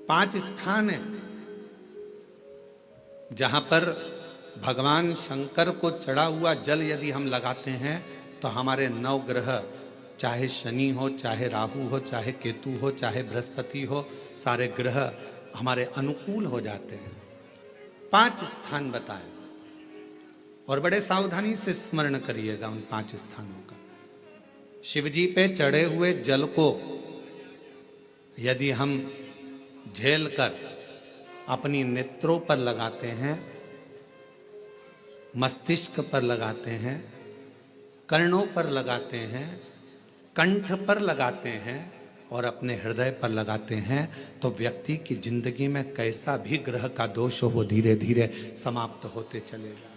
5 स्थान है जहां पर भगवान शंकर को चढ़ा हुआ जल यदि हम लगाते हैं तो हमारे 9 ग्रह, चाहे शनि हो, चाहे राहु हो, चाहे केतु हो, चाहे बृहस्पति हो, सारे ग्रह हमारे अनुकूल हो जाते हैं। 5 स्थान बताए और बड़े सावधानी से स्मरण करिएगा उन 5 स्थानों का। शिवजी पे चढ़े हुए जल को यदि हम झेल कर अपनी नेत्रों पर लगाते हैं, मस्तिष्क पर लगाते हैं, कर्णों पर लगाते हैं, कंठ पर लगाते हैं और अपने हृदय पर लगाते हैं तो व्यक्ति की जिंदगी में कैसा भी ग्रह का दोष हो वो धीरे धीरे समाप्त होते चलेगा।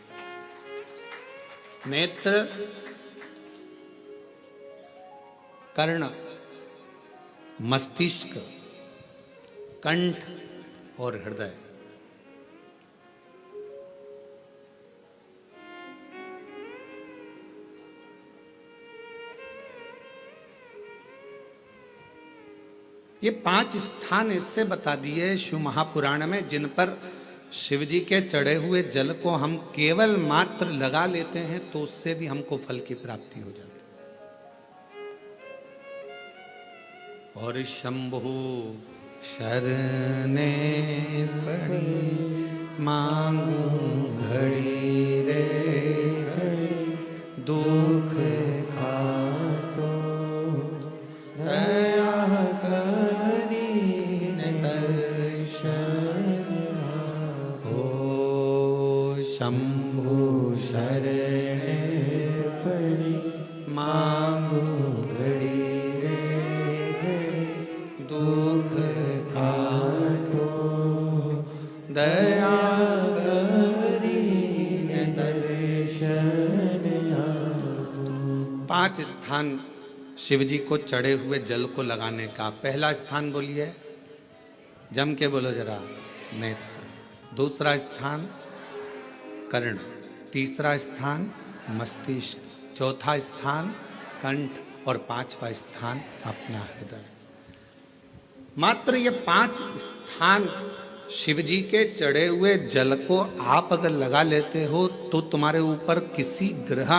नेत्र, कर्ण, मस्तिष्क, कंठ और हृदय, ये 5 स्थान इससे बता दिए शिव महापुराण में जिन पर शिव जी के चढ़े हुए जल को हम केवल मात्र लगा लेते हैं तो उससे भी हमको फल की प्राप्ति हो जाती है। और शंभु शरणे पड़ी मांगू घड़ी रे दुख काटो दया करी दर्शन हो। शंभु शरणे पड़ी मांगू घड़ी दुख काटो दया करी दर्शन आओ। 5 स्थान शिव जी को चढ़े हुए जल को लगाने का। पहला स्थान बोलिए, जम के बोलो जरा, नेत्र। दूसरा स्थान कर्ण, तीसरा स्थान मस्तिष्क, चौथा स्थान कंठ और 5वां स्थान अपना हृदय। मात्र ये 5 स्थान शिव जी के चढ़े हुए जल को आप अगर लगा लेते हो तो तुम्हारे ऊपर किसी ग्रह,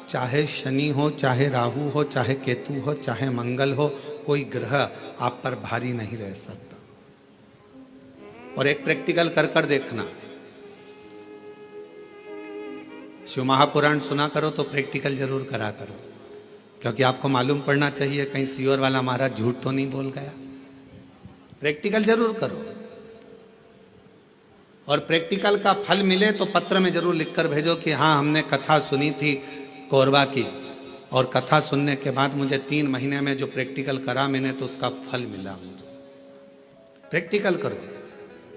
चाहे शनि हो, चाहे राहु हो, चाहे केतु हो, चाहे मंगल हो, कोई ग्रह आप पर भारी नहीं रह सकता। और एक प्रैक्टिकल कर कर देखना, शिव महापुराण सुना करो तो प्रैक्टिकल जरूर करा करो, क्योंकि आपको मालूम पड़ना चाहिए कहीं सियोर वाला महाराज झूठ तो नहीं बोल गया। प्रैक्टिकल जरूर करो और प्रैक्टिकल का फल मिले तो पत्र में जरूर लिखकर भेजो कि हाँ हमने कथा सुनी थी कोरबा की और कथा सुनने के बाद मुझे 3 महीने में जो प्रैक्टिकल करा मैंने तो उसका फल मिला मुझे। प्रैक्टिकल करो।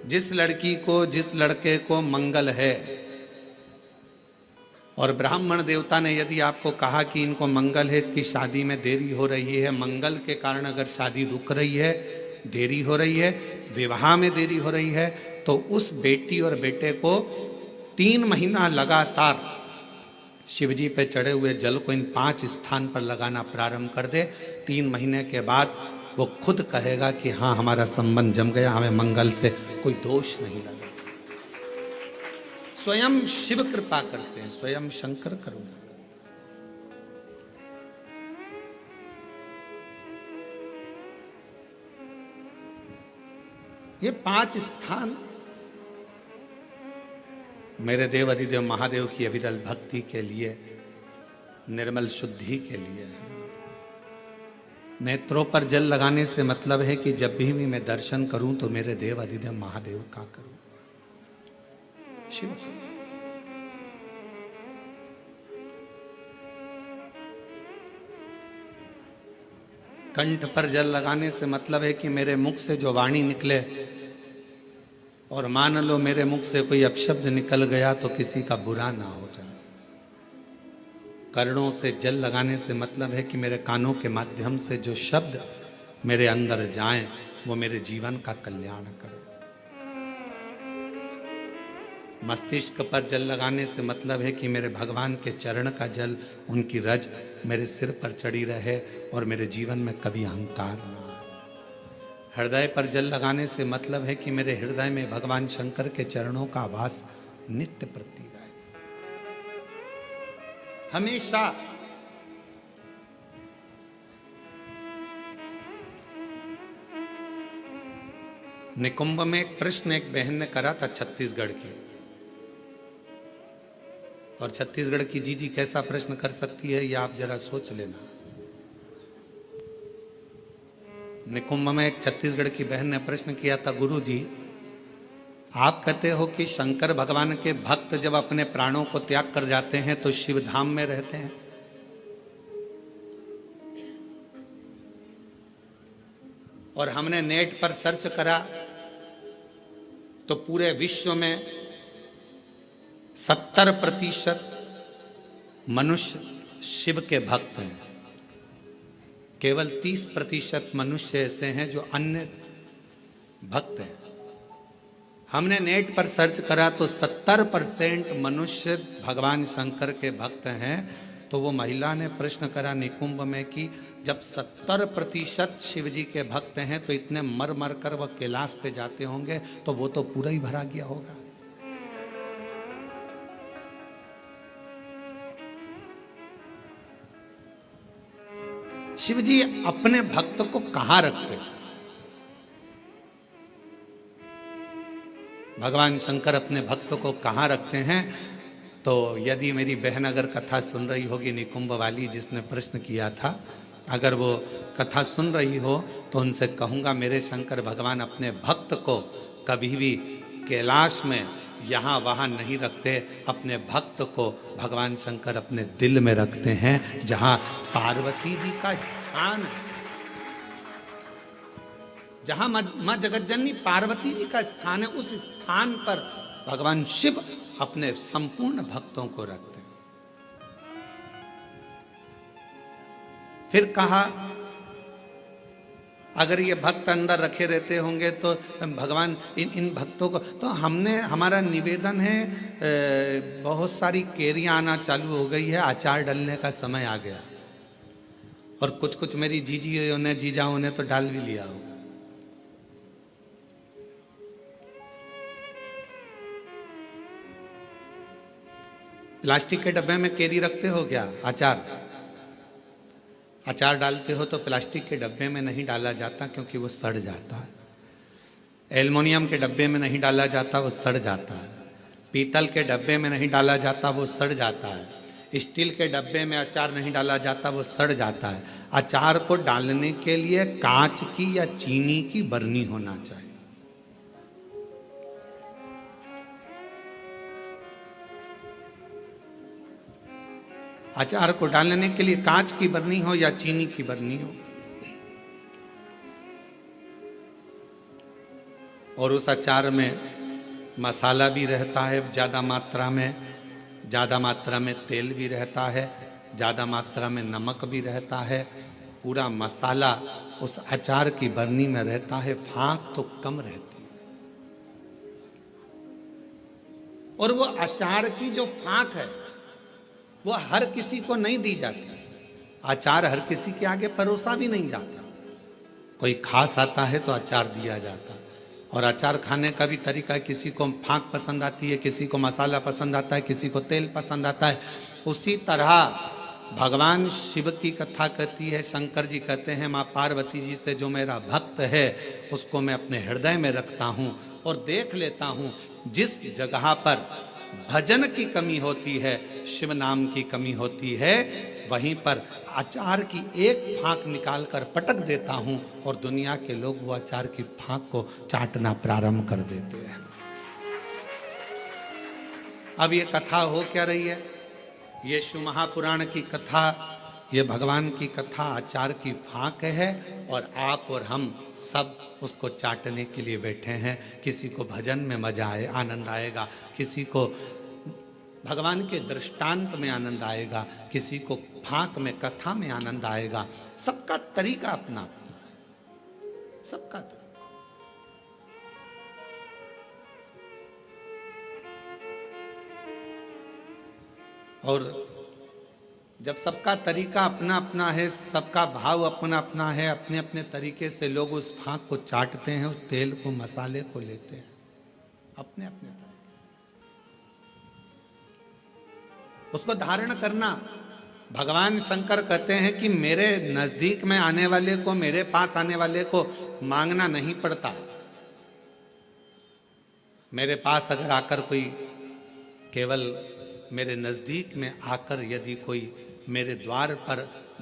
जिस लड़की को, जिस लड़के को मंगल है और ब्राह्मण देवता ने यदि आपको कहा कि इनको मंगल है, इसकी शादी में देरी हो रही है, मंगल के कारण अगर शादी रुक रही है, देरी हो रही है, विवाह में देरी हो रही है, तो उस बेटी और बेटे को 3 महीना लगातार शिवजी पे चढ़े हुए जल को इन 5 स्थान पर लगाना प्रारंभ कर दे। 3 महीने के बाद वो खुद कहेगा कि हाँ हमारा संबंध जम गया, हमें मंगल से कोई दोष नहीं लगा। स्वयं शिव कृपा करते हैं, स्वयं शंकर करुणा। ये 5 स्थान मेरे देव अधिदेव महादेव की अविरल भक्ति के लिए, निर्मल शुद्धि के लिए है। नेत्रों पर जल लगाने से मतलब है कि जब भी मैं दर्शन करूं तो मेरे देव अधिदेव महादेव का करूं, शिव का। कंठ पर जल लगाने से मतलब है कि मेरे मुख से जो वाणी निकले, और मान लो मेरे मुख से कोई अपशब्द निकल गया तो किसी का बुरा ना हो जाए। कर्णों से जल लगाने से मतलब है कि मेरे कानों के माध्यम से जो शब्द मेरे अंदर जाएं वो मेरे जीवन का कल्याण करें। मस्तिष्क पर जल लगाने से मतलब है कि मेरे भगवान के चरण का जल, उनकी रज मेरे सिर पर चढ़ी रहे और मेरे जीवन में कभी अहंकार ना आए। हृदय पर जल लगाने से मतलब है कि मेरे हृदय में भगवान शंकर के चरणों का वास नित्य प्रतीत है। हमेशा निकुंभ में एक प्रश्न एक बहन ने करा था छत्तीसगढ़ की, और छत्तीसगढ़ की जीजी कैसा प्रश्न कर सकती है ये आप जरा सोच लेना। निकुंभ में एक छत्तीसगढ़ की बहन ने प्रश्न किया था, गुरु जी आप कहते हो कि शंकर भगवान के भक्त जब अपने प्राणों को त्याग कर जाते हैं तो शिव धाम में रहते हैं, और हमने नेट पर सर्च करा तो पूरे विश्व में 70% मनुष्य शिव के भक्त हैं, केवल 30% मनुष्य ऐसे हैं जो अन्य भक्त हैं। हमने नेट पर सर्च करा तो 70% मनुष्य भगवान शंकर के भक्त हैं। तो वो महिला ने प्रश्न करा निकुंभ में कि जब 70% शिव जी के भक्त हैं तो इतने मर मर कर वह कैलाश पे जाते होंगे तो वो तो पूरा ही भरा गया होगा। शिव जी अपने भक्त को कहां रखते हैं? भगवान शंकर अपने भक्त को कहां रखते हैं? तो यदि मेरी बहन अगर कथा सुन रही होगी निकुंभ वाली जिसने प्रश्न किया था, अगर वो कथा सुन रही हो तो उनसे कहूँगा मेरे शंकर भगवान अपने भक्त को कभी भी कैलाश में यहाँ वहाँ नहीं रखते। अपने भक्त को भगवान शंकर अपने दिल में रखते हैं, जहाँ पार्वती जी का स्थान है, जहाँ माँ जगतजननी पार्वती जी का स्थान है, उस स्थान पर भगवान शिव अपने संपूर्ण भक्तों को रखते हैं। फिर कहा अगर ये भक्त अंदर रखे रहते होंगे तो भगवान इन भक्तों को, तो हमारा निवेदन है, बहुत सारी केरियां आना चालू हो गई है, अचार डालने का समय आ गया, और कुछ कुछ मेरी जीजियों ने जीजाओं ने तो डाल भी लिया होगा। प्लास्टिक के डब्बे में केरी रखते हो क्या? अचार डालते हो तो प्लास्टिक के डब्बे में नहीं डाला जाता क्योंकि वो सड़ जाता है। एल्युमिनियम के डब्बे में नहीं डाला जाता, वो सड़ जाता है। पीतल के डब्बे में नहीं डाला जाता, वो सड़ जाता है। स्टील के डब्बे में अचार नहीं डाला जाता, वो सड़ जाता है। अचार को डालने के लिए कांच की या चीनी की बरनी होना चाहिए। अचार को डालने के लिए कांच की बरनी हो या चीनी की बरनी हो, और उस अचार में मसाला भी रहता है ज़्यादा मात्रा में तेल भी रहता है, ज़्यादा मात्रा में नमक भी रहता है। पूरा मसाला उस अचार की बरनी में रहता है, फाँक तो कम रहती है। और वो अचार की जो फाँक है वो हर किसी को नहीं दी जाती। अचार हर किसी के आगे परोसा भी नहीं जाता। कोई खास आता है तो अचार दिया जाता, और अचार खाने का भी तरीका, किसी को फाँक पसंद आती है, किसी को मसाला पसंद आता है, किसी को तेल पसंद आता है। उसी तरह भगवान शिव की कथा कहती है, शंकर जी कहते हैं माँ पार्वती जी से जो मेरा भक्त है उसको मैं अपने हृदय में रखता हूँ और देख लेता हूँ जिस जगह पर भजन की कमी होती है, शिव नाम की कमी होती है, वहीं पर अचार की एक फाँक निकाल कर पटक देता हूं और दुनिया के लोग वो अचार की फाँक को चाटना प्रारंभ कर देते हैं। अब ये कथा हो क्या रही है? ये शिव महापुराण की कथा, ये भगवान की कथा अचार की फाँक है, और आप और हम सब उसको चाटने के लिए बैठे हैं। किसी को भजन में मजा आए, आनंद आएगा, किसी को भगवान के दृष्टांत में आनंद आएगा, किसी को फाँक में, कथा में आनंद आएगा। सबका तरीका अपना अपना, सबका तरीका। और जब सबका तरीका अपना अपना है, सबका भाव अपना अपना है, अपने अपने तरीके से लोग उस फाक को चाटते हैं, उस तेल को, मसाले को लेते हैं अपने अपने तरीके। उसको धारण करना, भगवान शंकर कहते हैं कि मेरे नजदीक में आने वाले को, मेरे पास आने वाले को मांगना नहीं पड़ता। मेरे पास अगर आकर कोई, केवल मेरे नजदीक में आकर यदि कोई मेरे द्वार पर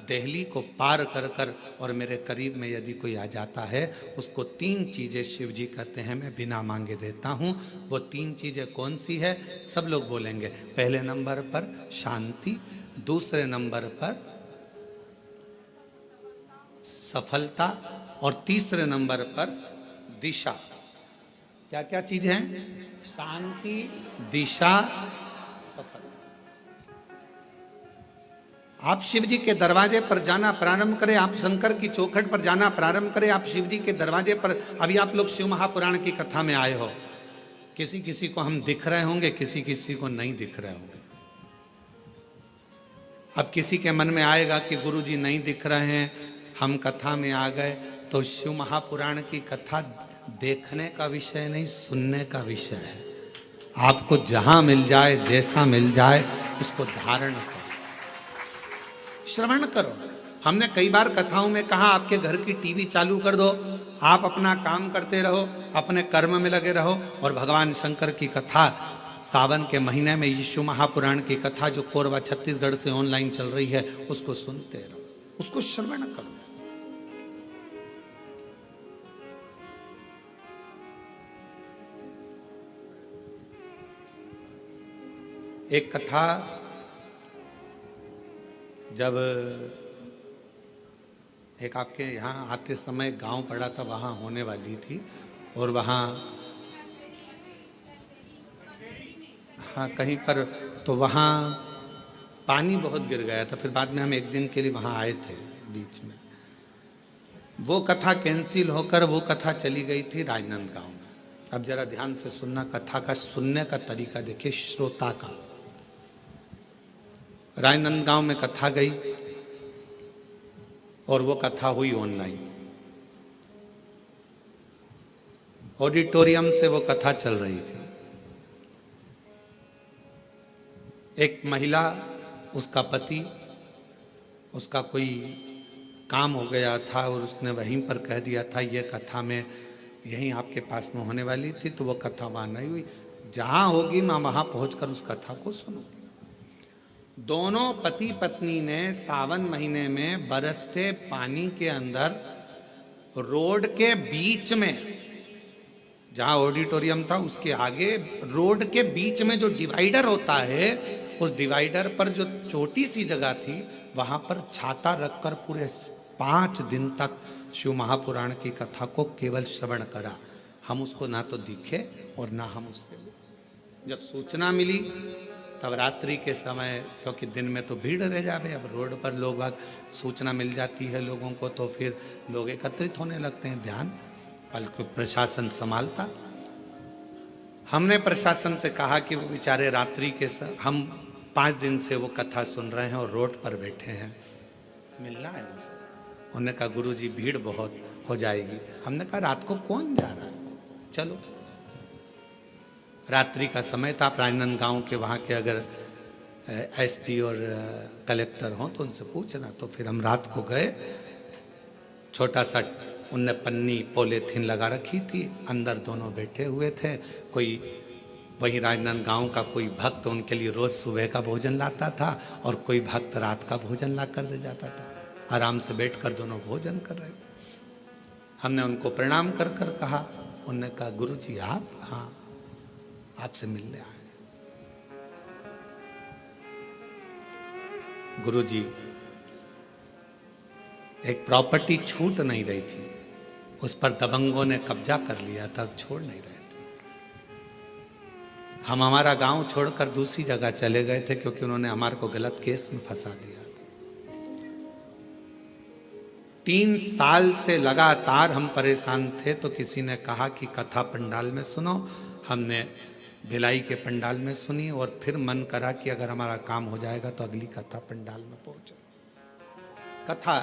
देहली को पार कर कर और मेरे करीब में यदि कोई आ जाता है, उसको 3 चीजें शिव जी कहते हैं मैं बिना मांगे देता हूं। वो 3 चीजें कौन सी है? सब लोग बोलेंगे। पहले नंबर पर शांति, दूसरे नंबर पर सफलता और तीसरे नंबर पर दिशा। क्या क्या चीज है? शांति, दिशा, सफलता। आप शिव जी के दरवाजे पर जाना प्रारंभ करें, आप शंकर की चौखट पर जाना प्रारंभ करें, आप शिव जी के दरवाजे पर। अभी आप लोग शिव महापुराण की कथा में आए हो, किसी किसी को हम दिख रहे होंगे, किसी किसी को नहीं दिख रहे होंगे। अब किसी के मन में आएगा कि गुरु जी नहीं दिख रहे हैं, हम कथा में आ गए, तो शिव महापुराण की कथा देखने का विषय नहीं, सुनने का विषय है। आपको जहां मिल जाए, जैसा मिल जाए, उसको धारण करो, श्रवण करो। हमने कई बार कथाओं में कहा आपके घर की टीवी चालू कर दो, आप अपना काम करते रहो, अपने कर्म में लगे रहो और भगवान शंकर की कथा सावन के महीने में यीशु महापुराण की कथा जो कोरबा छत्तीसगढ़ से ऑनलाइन चल रही है, उसको सुनते रहो, उसको श्रवण करो। एक कथा जब एक आपके यहाँ आते समय गांव पड़ा था, वहाँ होने वाली थी और वहाँ हाँ कहीं पर, तो वहाँ पानी बहुत गिर गया था। फिर बाद में हम एक दिन के लिए वहाँ आए थे बीच में। वो कथा कैंसिल होकर वो कथा चली गई थी राजनांदगांव में। अब जरा ध्यान से सुनना, कथा का सुनने का तरीका देखिए श्रोता का। राजनांदगांव में कथा गई और वो कथा हुई ऑनलाइन, ऑडिटोरियम से वो कथा चल रही थी। एक महिला, उसका पति, उसका कोई काम हो गया था और उसने वहीं पर कह दिया था ये कथा में यहीं आपके पास में होने वाली थी, तो वो कथा वहां नहीं हुई। जहां होगी मैं वहां पहुंचकर उस कथा को सुनूंगी। दोनों पति पत्नी ने सावन महीने में बरसते पानी के अंदर रोड के बीच में, जहां ऑडिटोरियम था उसके आगे रोड के बीच में जो डिवाइडर होता है, उस डिवाइडर पर जो छोटी सी जगह थी, वहां पर छाता रखकर पूरे 5 दिन तक शिव महापुराण की कथा को केवल श्रवण करा। हम उसको ना तो दिखे और ना हम उससे। जब सूचना मिली तब रात्रि के समय, क्योंकि दिन में तो भीड़ रह जावे, अब रोड पर लोग सूचना मिल जाती है लोगों को, तो फिर लोग एकत्रित होने लगते हैं, ध्यान बल्कि प्रशासन संभालता। हमने प्रशासन से कहा कि वो बेचारे रात्रि के हम 5 दिन से वो कथा सुन रहे हैं और रोड पर बैठे हैं, मिलना है उनसे। उन्होंने कहा गुरुजी भीड़ बहुत हो जाएगी। हमने कहा रात को कौन जा रहा है, चलो। रात्रि का समय था। राजनांदगांव के वहाँ के अगर एसपी और कलेक्टर हों तो उनसे पूछना। तो फिर हम रात को गए। छोटा सा उनने पन्नी पॉलीथीन लगा रखी थी, अंदर दोनों बैठे हुए थे। कोई वही राजनांदगांव का कोई भक्त उनके लिए रोज सुबह का भोजन लाता था और कोई भक्त रात का भोजन ला कर दे जाता था। आराम से बैठकर दोनों भोजन कर रहे थे। हमने उनको प्रणाम कर कर कहा। उनने कहा गुरुजी आप? हाँ, आपसे मिलने आए। गुरुजी, एक प्रॉपर्टी छूट नहीं रही थी, उस पर दबंगों ने कब्जा कर लिया था, छोड़ नहीं रहे थे। हम हमारा गांव छोड़कर दूसरी जगह चले गए थे क्योंकि उन्होंने हमारे को गलत केस में फंसा दिया। 3 साल से लगातार हम परेशान थे, तो किसी ने कहा कि कथा पंडाल में सुनो। हमने भिलाई के पंडाल में सुनी और फिर मन करा कि अगर हमारा काम हो जाएगा तो अगली कथा पंडाल में पहुंचे। कथा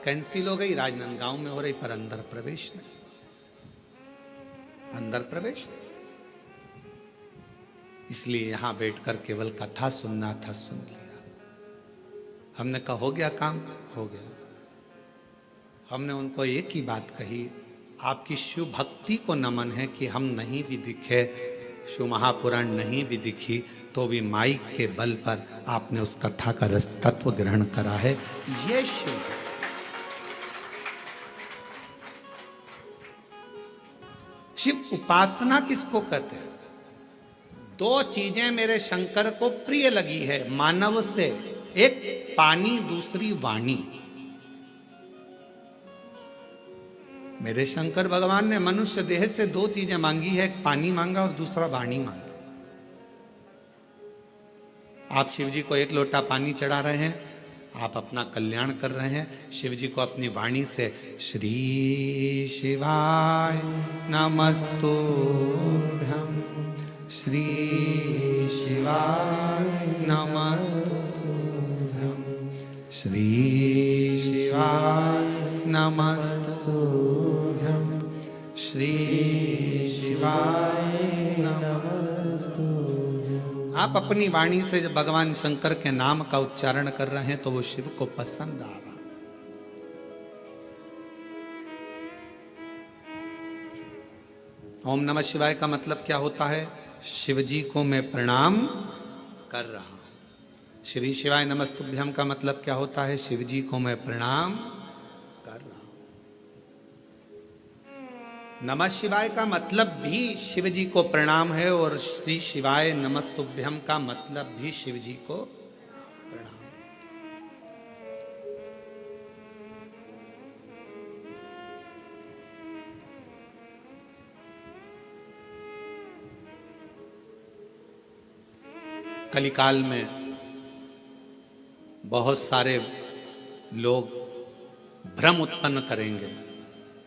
कैंसिल हो गई, राजनांदगांव में हो रही, पर अंदर प्रवेश नहीं, अंदर प्रवेश नहीं। इसलिए यहां बैठकर केवल कथा सुनना था, सुन लिया। हमने कहा हो गया काम, हो गया। हमने उनको एक ही बात कही, आपकी शिव भक्ति को नमन है कि हम नहीं भी दिखे, शिव महापुराण नहीं भी दिखी, तो भी माइक के बल पर आपने उस कथा का रस तत्व ग्रहण करा है। ये शिव है। शिव उपासना किसको कहते हैं? दो चीजें मेरे शंकर को प्रिय लगी है मानव से, एक पानी, दूसरी वाणी। मेरे शंकर भगवान ने मनुष्य देह से दो चीजें मांगी है, एक पानी मांगा और दूसरा वाणी मांगी। आप शिव जी को एक लोटा पानी चढ़ा रहे हैं, आप अपना कल्याण कर रहे हैं। शिव जी को अपनी वाणी से श्री शिवाय नमस्तुभ्यं, श्री शिवाय नमस्तुभ्यं, श्री शिवाय नमस्तुभ्यं, श्री शिवाय नमस्तुभ्यं। आप अपनी वाणी से जब भगवान शंकर के नाम का उच्चारण कर रहे हैं तो वो शिव को पसंद आ रहा। ओम नमः शिवाय का मतलब क्या होता है? शिव जी को मैं प्रणाम कर रहा हूं। श्री शिवाय नमस्तुभ्यम का मतलब क्या होता है? शिव जी को मैं प्रणाम कर रहा हूं। नमः शिवाय का मतलब भी शिव जी को प्रणाम है और श्री शिवाय नमस्तुभ्यम का मतलब भी शिव जी को प्रणाम। कलिकाल में बहुत सारे लोग भ्रम उत्पन्न करेंगे।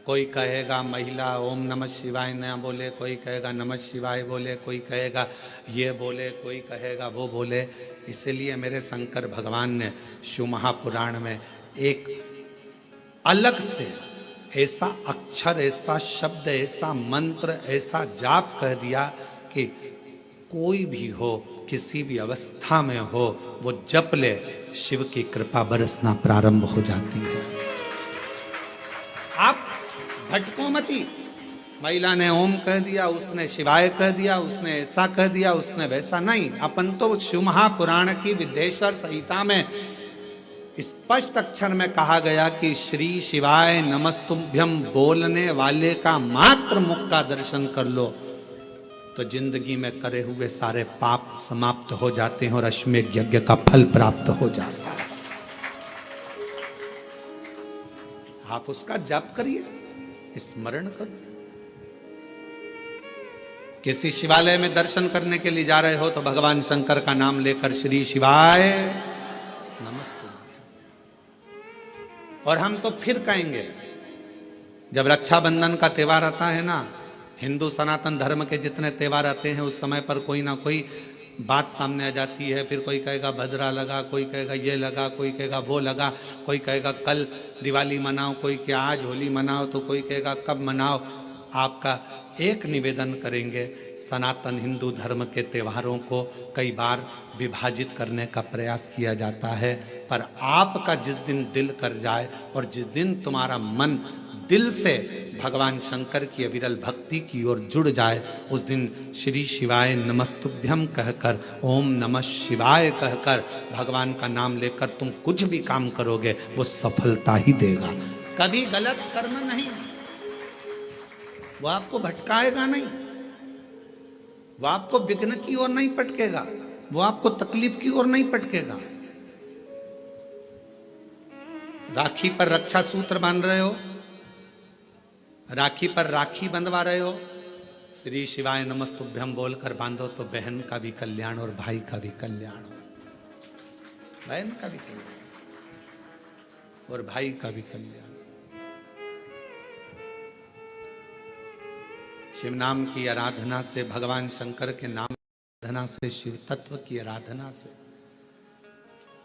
कोई कहेगा महिला ओम नमः शिवाय न बोले, कोई कहेगा नमः शिवाय बोले, कोई कहेगा ये बोले, कोई कहेगा वो बोले। इसलिए मेरे शंकर भगवान ने शिव महापुराण में एक अलग से ऐसा अक्षर, ऐसा शब्द, ऐसा मंत्र, ऐसा जाप कह दिया कि कोई भी हो, किसी भी अवस्था में हो, वो जप ले, शिव की कृपा बरसना प्रारंभ हो जाती है। आप भटको मती। महिला ने ओम कह दिया, उसने शिवाय कह दिया, उसने ऐसा कह दिया, उसने वैसा नहीं। अपन तो शिव महापुराण की विद्येश्वर संहिता में स्पष्ट अक्षर में कहा गया कि श्री शिवाय नमस्तुभ्यम बोलने वाले का मात्र मुख का दर्शन कर लो तो जिंदगी में करे हुए सारे पाप समाप्त हो जाते हैं और अश्वमेध यज्ञ का फल प्राप्त हो जाता है। आप उसका जप करिए, स्मरण करो। किसी शिवालय में दर्शन करने के लिए जा रहे हो तो भगवान शंकर का नाम लेकर श्री शिवाय नमस्तुभ्यम। और हम तो फिर कहेंगे, जब रक्षाबंधन का त्योहार आता है ना, हिंदू सनातन धर्म के जितने त्योहार आते हैं उस समय पर कोई ना कोई बात सामने आ जाती है। फिर कोई कहेगा भद्रा लगा, कोई कहेगा ये लगा, कोई कहेगा वो लगा, कोई कहेगा कल दिवाली मनाओ, कोई क्या आज होली मनाओ, तो कोई कहेगा कब मनाओ। आपका एक निवेदन करेंगे, सनातन हिंदू धर्म के त्योहारों को कई बार विभाजित करने का प्रयास किया जाता है, पर आपका जिस दिन दिल कर जाए और जिस दिन तुम्हारा मन दिल से भगवान शंकर की अविरल भक्ति की ओर जुड़ जाए, उस दिन श्री शिवाय नमस्तुभ्यम कहकर, ओम नमः शिवाय कहकर भगवान का नाम लेकर तुम कुछ भी काम करोगे वो सफलता ही देगा। कभी गलत कर्म नहीं, वो आपको भटकाएगा नहीं, वो आपको विघ्न की ओर नहीं पटकेगा, वो आपको तकलीफ की ओर नहीं पटकेगा। राखी पर रक्षा सूत्र बांध रहे हो, राखी पर राखी बंधवा रहे हो, श्री शिवाय नमस्तुभ्यम बोलकर बांधो तो बहन का भी कल्याण और भाई का भी कल्याण हो, बहन का भी कल्याण और भाई का भी कल्याण। शिव नाम की आराधना से, भगवान शंकर के नाम की आराधना से, शिव तत्व की आराधना से।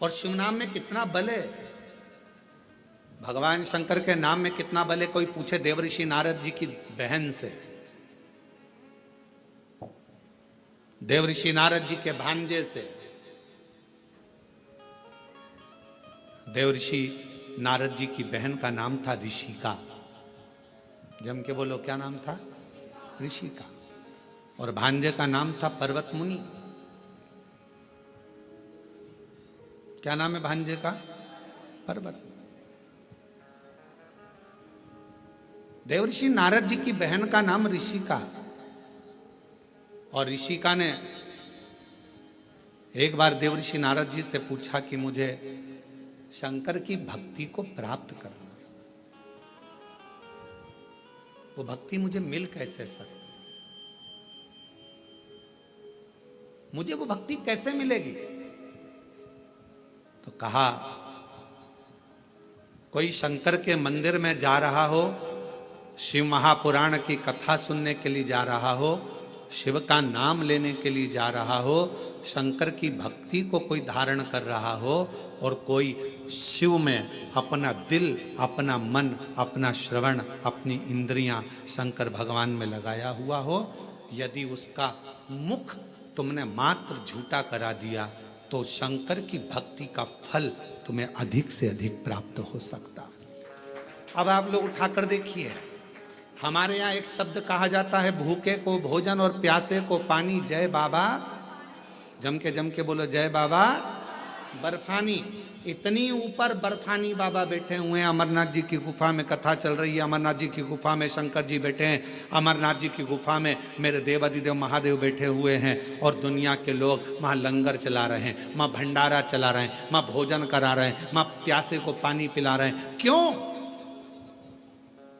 और शिव नाम में कितना बल है, भगवान शंकर के नाम में कितना बल है, कोई पूछे देवऋषि नारद जी की बहन से, देवऋषि नारद जी के भांजे से। देवऋषि नारद जी की बहन का नाम था ऋषिका। जम के बोलो, क्या नाम था? ऋषिका। और भांजे का नाम था पर्वत मुनि। क्या नाम है भांजे का? पर्वत। देवऋषि नारद जी की बहन का नाम ऋषिका। और ऋषिका ने एक बार देवऋषि नारद जी से पूछा कि मुझे शंकर की भक्ति को प्राप्त करना, वो भक्ति मुझे मिल कैसे सकती, मुझे वो भक्ति कैसे मिलेगी? तो कहा, कोई शंकर के मंदिर में जा रहा हो, शिव महापुराण की कथा सुनने के लिए जा रहा हो, शिव का नाम लेने के लिए जा रहा हो, शंकर की भक्ति को कोई धारण कर रहा हो, और कोई शिव में अपना दिल, अपना मन, अपना श्रवण, अपनी इंद्रियां शंकर भगवान में लगाया हुआ हो, यदि उसका मुख तुमने मात्र झूठा करा दिया तो शंकर की भक्ति का फल तुम्हें अधिक से अधिक प्राप्त हो सकता। अब आप लोग उठाकर देखिए, हमारे यहाँ एक शब्द कहा जाता है, भूखे को भोजन और प्यासे को पानी। जय बाबा, जम के बोलो जय बाबा। बर्फानी, इतनी ऊपर बर्फानी बाबा बैठे हुए हैं। अमरनाथ जी की गुफा में कथा चल रही है, अमरनाथ जी की गुफा में शंकर जी बैठे हैं, अमरनाथ जी की गुफा में मेरे देवादिदेव महादेव बैठे हुए हैं, और दुनिया के लोग वहाँ लंगर चला रहे हैं, वहाँ भंडारा चला रहे हैं, वहाँ भोजन करा रहे हैं, वहाँ प्यासे को पानी पिला रहे हैं। क्यों?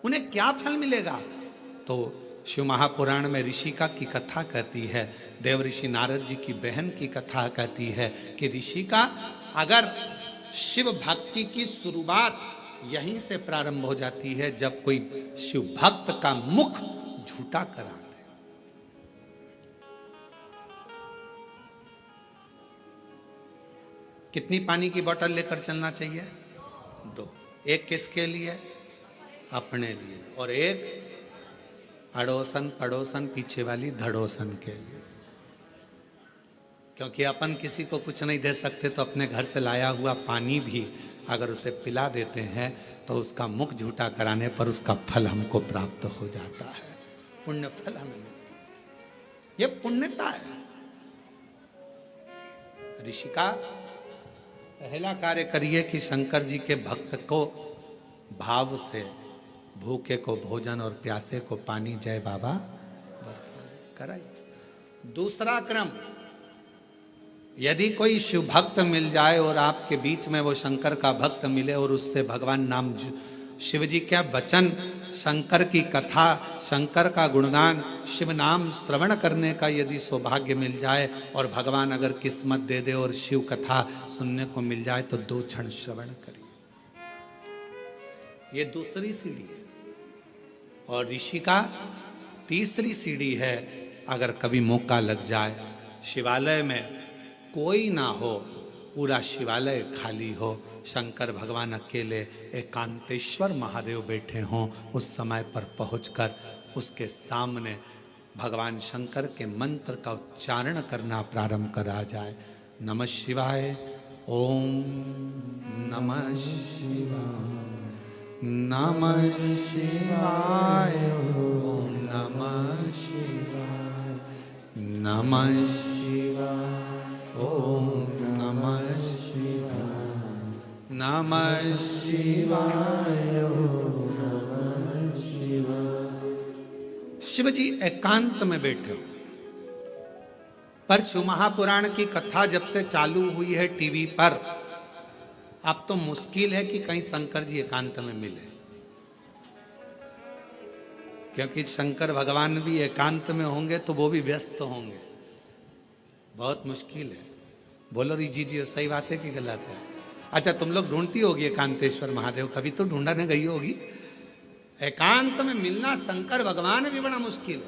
उन्हें क्या फल मिलेगा? तो शिव महापुराण में ऋषिका की कथा कहती है, देवऋषि नारद जी की बहन की कथा कहती है कि ऋषिका, अगर शिव भक्ति की शुरुआत यहीं से प्रारंभ हो जाती है जब कोई शिव भक्त का मुख झूठा करा दे। कितनी पानी की बोतल लेकर चलना चाहिए? 2। एक किसके लिए? अपने लिए, और एक अड़ोसन पड़ोसन पीछे वाली धड़ोसन के लिए। क्योंकि अपन किसी को कुछ नहीं दे सकते, तो अपने घर से लाया हुआ पानी भी अगर उसे पिला देते हैं तो उसका मुख झूठा कराने पर उसका फल हमको प्राप्त हो जाता है, पुण्य फल हमें। ये पुण्यता है। ऋषिका, पहला कार्य करिए कि शंकर जी के भक्त को भाव से, भूखे को भोजन और प्यासे को पानी, जय बाबा कराइए। दूसरा क्रम, यदि कोई शिव भक्त मिल जाए और आपके बीच में वो शंकर का भक्त मिले और उससे भगवान नाम, शिव जी क्या वचन, शंकर की कथा, शंकर का गुणगान, शिव नाम श्रवण करने का यदि सौभाग्य मिल जाए, और भगवान अगर किस्मत दे दे और शिव कथा सुनने को मिल जाए, तो 2 क्षण श्रवण करिए। ये दूसरी सीढ़ी है। और ऋषि का तीसरी सीढ़ी है, अगर कभी मौका लग जाए, शिवालय में कोई ना हो, पूरा शिवालय खाली हो, शंकर भगवान अकेले एकांतेश्वर महादेव बैठे हों, उस समय पर पहुंचकर उसके सामने भगवान शंकर के मंत्र का उच्चारण करना प्रारंभ करा जाए। नमः शिवाय, ओम नमः शिवाय, नमः शिवाय, ओम नमः शिवाय, नमः शिवाय, ओम नमः शिवाय, नमः शिवाय, ओम नमः शिवाय। शिव जी एकांत में बैठे हो, पर शिव महापुराण की कथा जब से चालू हुई है टीवी पर, अब तो मुश्किल है कि कहीं शंकर जी एकांत में मिले, क्योंकि शंकर भगवान भी एकांत में होंगे तो वो भी व्यस्त होंगे, बहुत मुश्किल है। बोलो रीजी जी, सही बात है कि गलत है? अच्छा, तुम लोग ढूंढती होगी एकांतेश्वर महादेव, कभी तो ढूंढने गई होगी। एकांत में मिलना शंकर भगवान भी बड़ा मुश्किल है।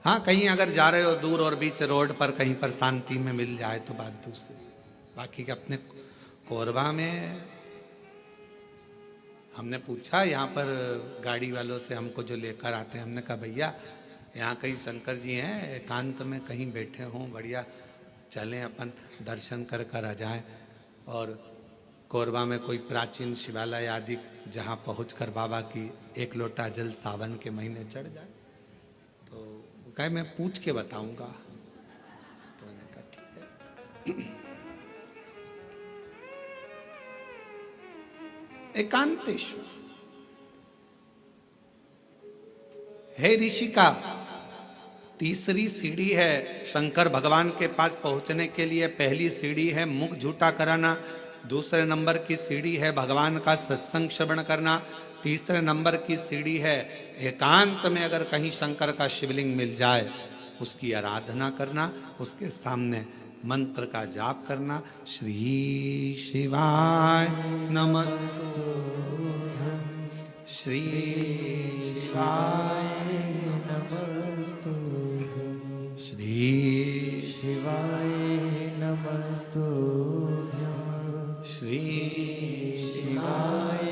हाँ, कहीं अगर जा रहे हो दूर और बीच रोड पर कहीं पर शांति में मिल जाए तो बात दूसरी। बाकी के अपने कोरबा में हमने पूछा, यहाँ पर गाड़ी वालों से हमको जो लेकर आते हैं, हमने कहा भैया यहाँ कहीं शंकर जी हैं, एकांत में कहीं बैठे हों, बढ़िया चलें अपन दर्शन कर कर आ जाएं, और कोरबा में कोई प्राचीन शिवालय आदि जहाँ पहुंचकर बाबा की एक लोटा जल सावन के महीने चढ़ जाए। तो कहे मैं पूछ के बताऊंगा। तो मैंने कहा ठीक है। एकांतेश्वर हे ऋषिका, तीसरी सीढ़ी है शंकर भगवान के पास पहुंचने के लिए। पहली सीढ़ी है मुख झूठा कराना, दूसरे नंबर की सीढ़ी है भगवान का सत्संग श्रवण करना, तीसरे नंबर की सीढ़ी है एकांत में अगर कहीं शंकर का शिवलिंग मिल जाए उसकी आराधना करना, उसके सामने मंत्र का जाप करना। श्री शिवाय नमस्तु, श्री शिवाय नमस्तु, श्री शिवाय नमस्तु, श्री शिवाय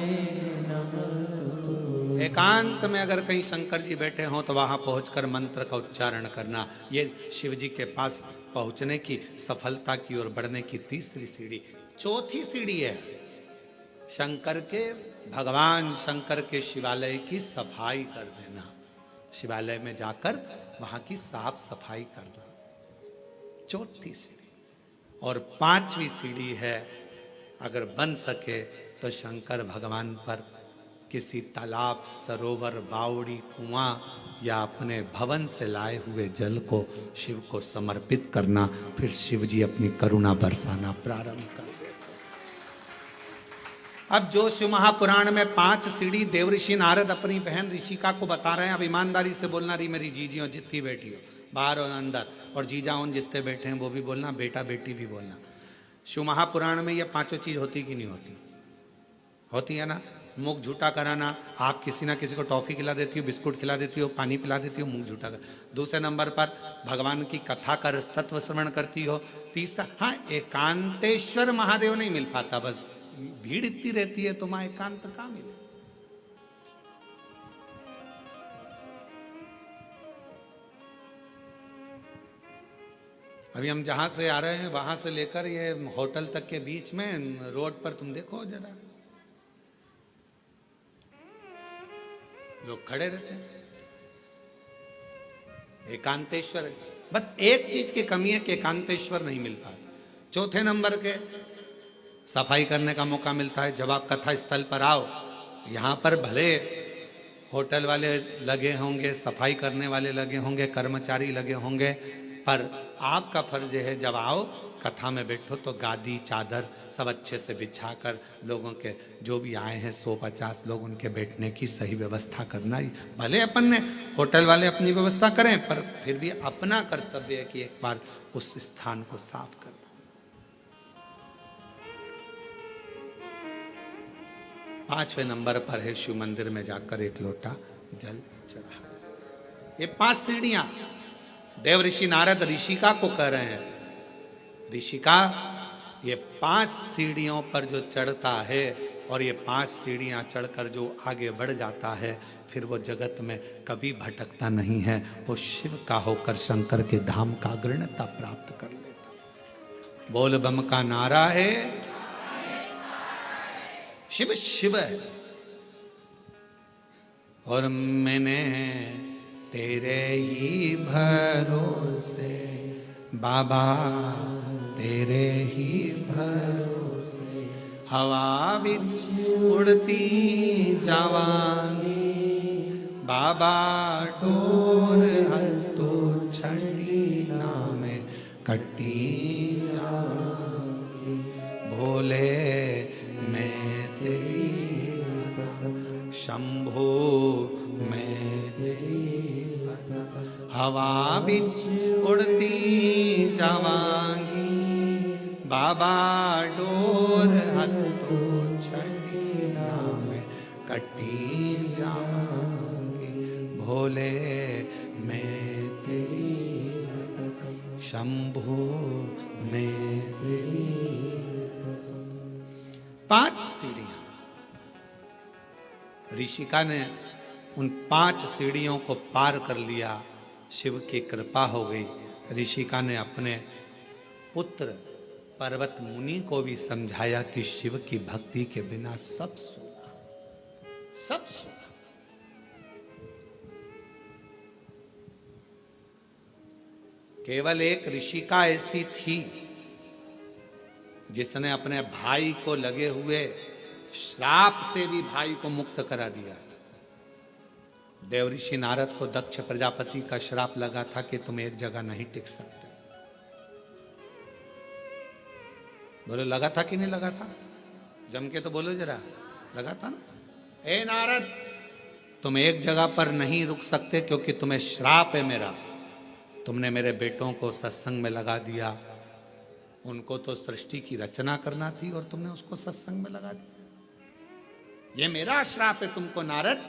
नमस्तु। एकांत में अगर कहीं शंकर जी बैठे हों तो वहां पहुंचकर मंत्र का उच्चारण करना। ये शिव जी के पास पहुंचने की, सफलता की ओर बढ़ने की तीसरी सीढ़ी। चौथी सीढ़ी है शंकर के, भगवान शंकर के शिवालय की सफाई कर देना। शिवालय में जाकर वहां की साफ सफाई करना, चौथी सीढ़ी। और पांचवी सीढ़ी है अगर बन सके तो शंकर भगवान पर किसी तालाब, सरोवर, बावड़ी, कुआं या अपने भवन से लाए हुए जल को शिव को समर्पित करना। फिर शिव जी अपनी करुणा बरसाना प्रारंभ कर देते। अब जो शिव महापुराण में 5 सीढ़ी देवऋषि नारद अपनी बहन ऋषिका को बता रहे हैं, अब ईमानदारी से बोलना रही मेरी जीजी हो जितनी बेटी हो, बाहर और अंदर, और जीजा उन जितने बैठे हैं वो भी बोलना, बेटा बेटी भी बोलना। शिव महापुराण में ये 5 चीज होती कि नहीं होती? होती है ना। मुख झूठा कराना, आप किसी ना किसी को टॉफी खिला देती हो, बिस्कुट खिला देती हो, पानी पिला देती हो, मुख झूठा कर। दूसरे नंबर पर भगवान की कथा कर तत्व श्रवण करती हो। तीसरा, हाँ एकांतेश्वर महादेव नहीं मिल पाता, बस भीड़ इतनी रहती है तो मां एकांत कहां मिले। अभी हम जहां से आ रहे हैं वहां से लेकर ये होटल तक के बीच में रोड पर तुम देखो जरा, लोग खड़े रहते हैं। एकांतेश्वर, बस एक चीज की कमी है कि एकांतेश्वर नहीं मिल पाता। चौथे नंबर के सफाई करने का मौका मिलता है जब आप कथा स्थल पर आओ। यहां पर भले होटल वाले लगे होंगे, सफाई करने वाले लगे होंगे, कर्मचारी लगे होंगे, पर आपका फर्ज है जब आओ कथा में बैठो तो गादी चादर सब अच्छे से बिछाकर लोगों के जो भी आए हैं 150 लोग उनके बैठने की सही व्यवस्था करना। भले अपन ने होटल वाले अपनी व्यवस्था करें, पर फिर भी अपना कर्तव्य है कि एक बार उस स्थान को साफ कर दो। 5वें नंबर पर है शिव मंदिर में जाकर एक लोटा जल चढ़ा। ये 5 सीढ़ियां देवऋषि नारद ऋषिका को कह रहे हैं, ऋषिका ये 5 सीढ़ियों पर जो चढ़ता है और ये 5 सीढ़ियां चढ़कर जो आगे बढ़ जाता है फिर वो जगत में कभी भटकता नहीं है, वो शिव का होकर शंकर के धाम का अग्रणता प्राप्त कर लेता। बोल बम का नारा है, शिव शिव है। और मैंने तेरे ही भरोसे बाबा, तेरे ही भरोसे हवा बिच उड़ती जावांगी बाबा, डोर हत्तो छड़ी नाम कटी जावांगी। भोले मैं तेरी भगत, शंभो मैं तेरी भगत, हवा बिच उड़ती जावांगी बाबा, डोर हत्तो छड़ी नाम कटी जावांगी। भोले मैं तेरी शंभु में 5 सीढ़ियां। ऋषिका ने उन 5 सीढ़ियों को पार कर लिया, शिव की कृपा हो गई। ऋषिका ने अपने पुत्र पर्वत मुनि को भी समझाया कि शिव की भक्ति के बिना सब सूखा, सब सूखा। केवल एक ऋषिका ऐसी थी जिसने अपने भाई को लगे हुए श्राप से भी भाई को मुक्त करा दिया था। देवऋषि नारद को दक्ष प्रजापति का श्राप लगा था कि तुम एक जगह नहीं टिक सकते। बोलो लगा था कि नहीं लगा था? जम के तो बोलो जरा, लगा था ना? ए नारद, तुम एक जगह पर नहीं रुक सकते क्योंकि तुम्हें श्राप है मेरा। तुमने मेरे बेटों को सत्संग में लगा दिया, उनको तो सृष्टि की रचना करना थी और तुमने उसको सत्संग में लगा दिया। ये मेरा श्राप है तुमको नारद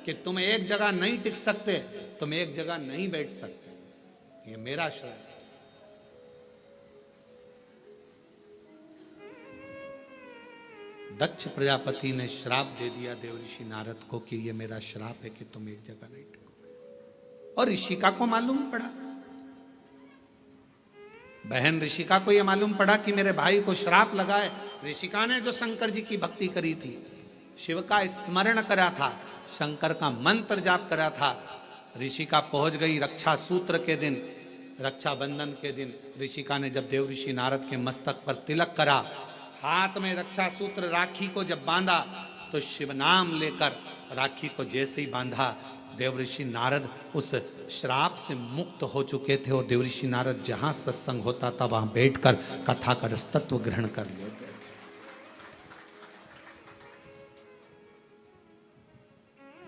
कि तुम एक जगह नहीं टिक सकते, तुम एक जगह नहीं बैठ सकते। ये मेरा श्राप है। दक्ष प्रजापति ने श्राप दे दिया देवऋषि नारद को कि ये मेरा श्राप है कि तुम एक जगह नहीं टिकोगे। और ऋषिका को मालूम पड़ा, बहन ऋषिका को यह मालूम पड़ा कि मेरे भाई को श्राप लगा है। ऋषिका ने जो शंकर जी की भक्ति करी थी, शिव का स्मरण करा था, शंकर का मंत्र जाप करा था, ऋषिका पहुंच गई रक्षा सूत्र के दिन, रक्षाबंधन के दिन। ऋषिका ने जब देवऋषि नारद के मस्तक पर तिलक करा, हाथ में रक्षा सूत्र राखी को जब बांधा, तो शिव नाम लेकर राखी को जैसे ही बांधा, देवऋषि नारद उस श्राप से मुक्त हो चुके थे। और देवऋषि नारद जहां सत्संग होता था वहां बैठकर कथा का रसतत्व ग्रहण कर लेते थे।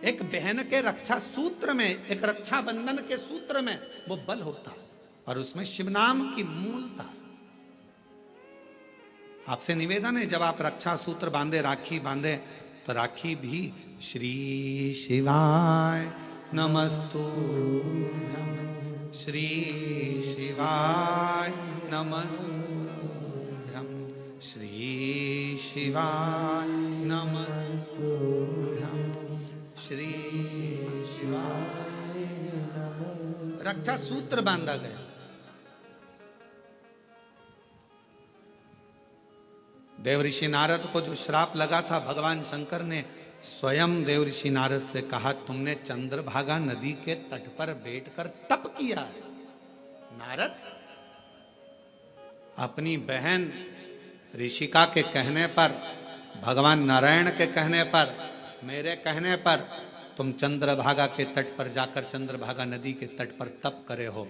एक बहन के रक्षा सूत्र में, एक रक्षा बंधन के सूत्र में वो बल होता और उसमें शिव नाम की मूलता। आपसे निवेदन है, जब आप रक्षा सूत्र बांधे, राखी बांधे, तो राखी भी श्री शिवाय नमस्तुभ्यं, श्री शिवाय नमस्तुभ्यं, श्री शिवाय नमस्तुभ्यं, श्री शिवाय नमस्तुभ्यं। रक्षा सूत्र बांधा गया। देवऋषि नारद को जो श्राप लगा था, भगवान शंकर ने स्वयं देवऋषि नारद से कहा, तुमने चंद्रभागा नदी के तट पर बैठकर तप किया है। नारद, अपनी बहन ऋषिका के कहने पर, भगवान नारायण के कहने पर, मेरे कहने पर तुम चंद्रभागा के तट पर जाकर चंद्रभागा नदी के तट पर तप करे हो।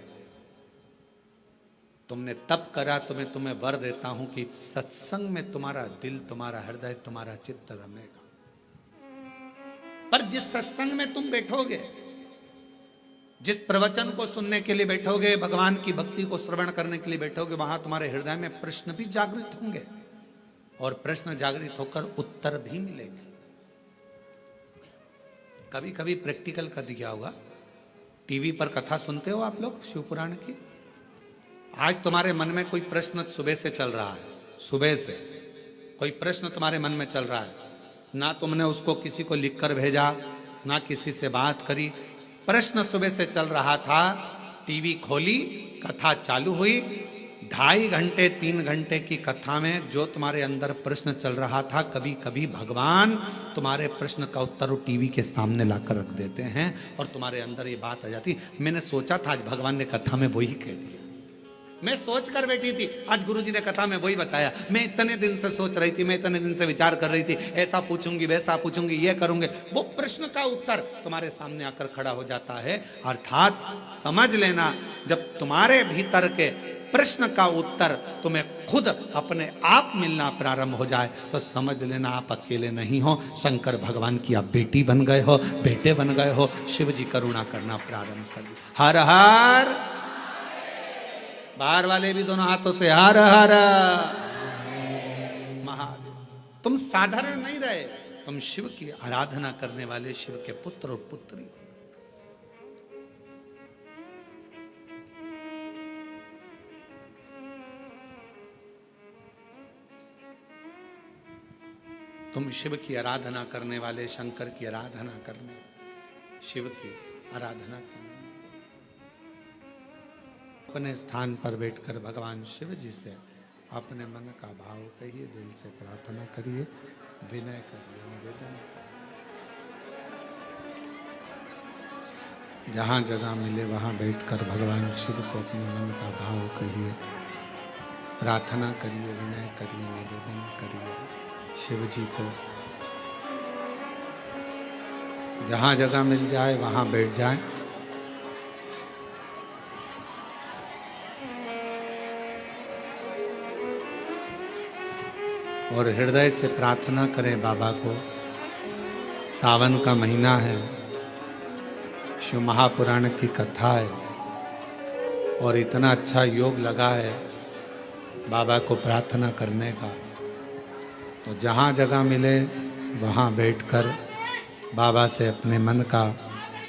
तुमने तप करा तो मैं तुम्हें वर देता हूं कि सत्संग में तुम्हारा दिल, तुम्हारा हृदय, तुम्हारा चित्त रमेगा। पर जिस सत्संग में तुम बैठोगे, जिस प्रवचन को सुनने के लिए बैठोगे, भगवान की भक्ति को श्रवण करने के लिए बैठोगे, वहां तुम्हारे हृदय में प्रश्न भी जागृत होंगे और प्रश्न जागृत होकर उत्तर भी मिलेंगे। कभी कभी प्रैक्टिकल कर दिया होगा, टीवी पर कथा सुनते हो आप लोग शिव पुराण की। आज तुम्हारे मन में कोई प्रश्न सुबह से चल रहा है, सुबह से कोई प्रश्न तुम्हारे मन में चल रहा है, ना तुमने उसको किसी को लिखकर भेजा, ना किसी से बात करी, प्रश्न सुबह से चल रहा था। टीवी खोली, कथा चालू हुई, 2.5 घंटे 3 घंटे की कथा में जो तुम्हारे अंदर प्रश्न चल रहा था, कभी कभी भगवान तुम्हारे प्रश्न का उत्तर वो टीवी के सामने लाकर रख देते हैं और तुम्हारे अंदर ये बात आ जाती, मैंने सोचा था आज भगवान ने कथा में वही कह दिया। मैं सोच कर बैठी थी, आज गुरुजी ने कथा में वही बताया। मैं इतने दिन से सोच रही थी, मैं इतने दिन से विचार कर रही थी, ऐसा पूछूंगी, वैसा पूछूंगी, ये करूंगे। वो प्रश्न का उत्तर तुम्हारे सामने आकर खड़ा हो जाता है। अर्थात समझ लेना, जब तुम्हारे भीतर के प्रश्न का उत्तर तुम्हें खुद अपने आप मिलना प्रारंभ हो जाए तो समझ लेना आप अकेले नहीं हो, शंकर भगवान की आप बेटी बन गए हो, बेटे बन गए हो। शिव जी करुणा करना प्रारंभ कर दिया। हर हर, बाहर वाले भी दोनों हाथों से हर हर महादेव। तुम साधारण नहीं रहे, तुम शिव की आराधना करने वाले शिव के पुत्र और पुत्री। तुम शिव की आराधना करने वाले, शंकर की आराधना करने, शिव की आराधना करने, अपने स्थान पर बैठकर भगवान शिव जी से अपने मन का भाव कहिए, दिल से प्रार्थना करिए, विनय करिए, निवेदन करिए। जहाँ जगह मिले वहाँ बैठकर भगवान शिव को अपने मन का भाव कहिए, प्रार्थना करिए, विनय करिए, निवेदन करिए शिव जी को। जहाँ जगह मिल जाए वहाँ बैठ जाए। और हृदय से प्रार्थना करें बाबा को। सावन का महीना है, शिव महापुराण की कथा है और इतना अच्छा योग लगा है बाबा को प्रार्थना करने का। तो जहाँ जगह मिले वहाँ बैठकर बाबा से अपने मन का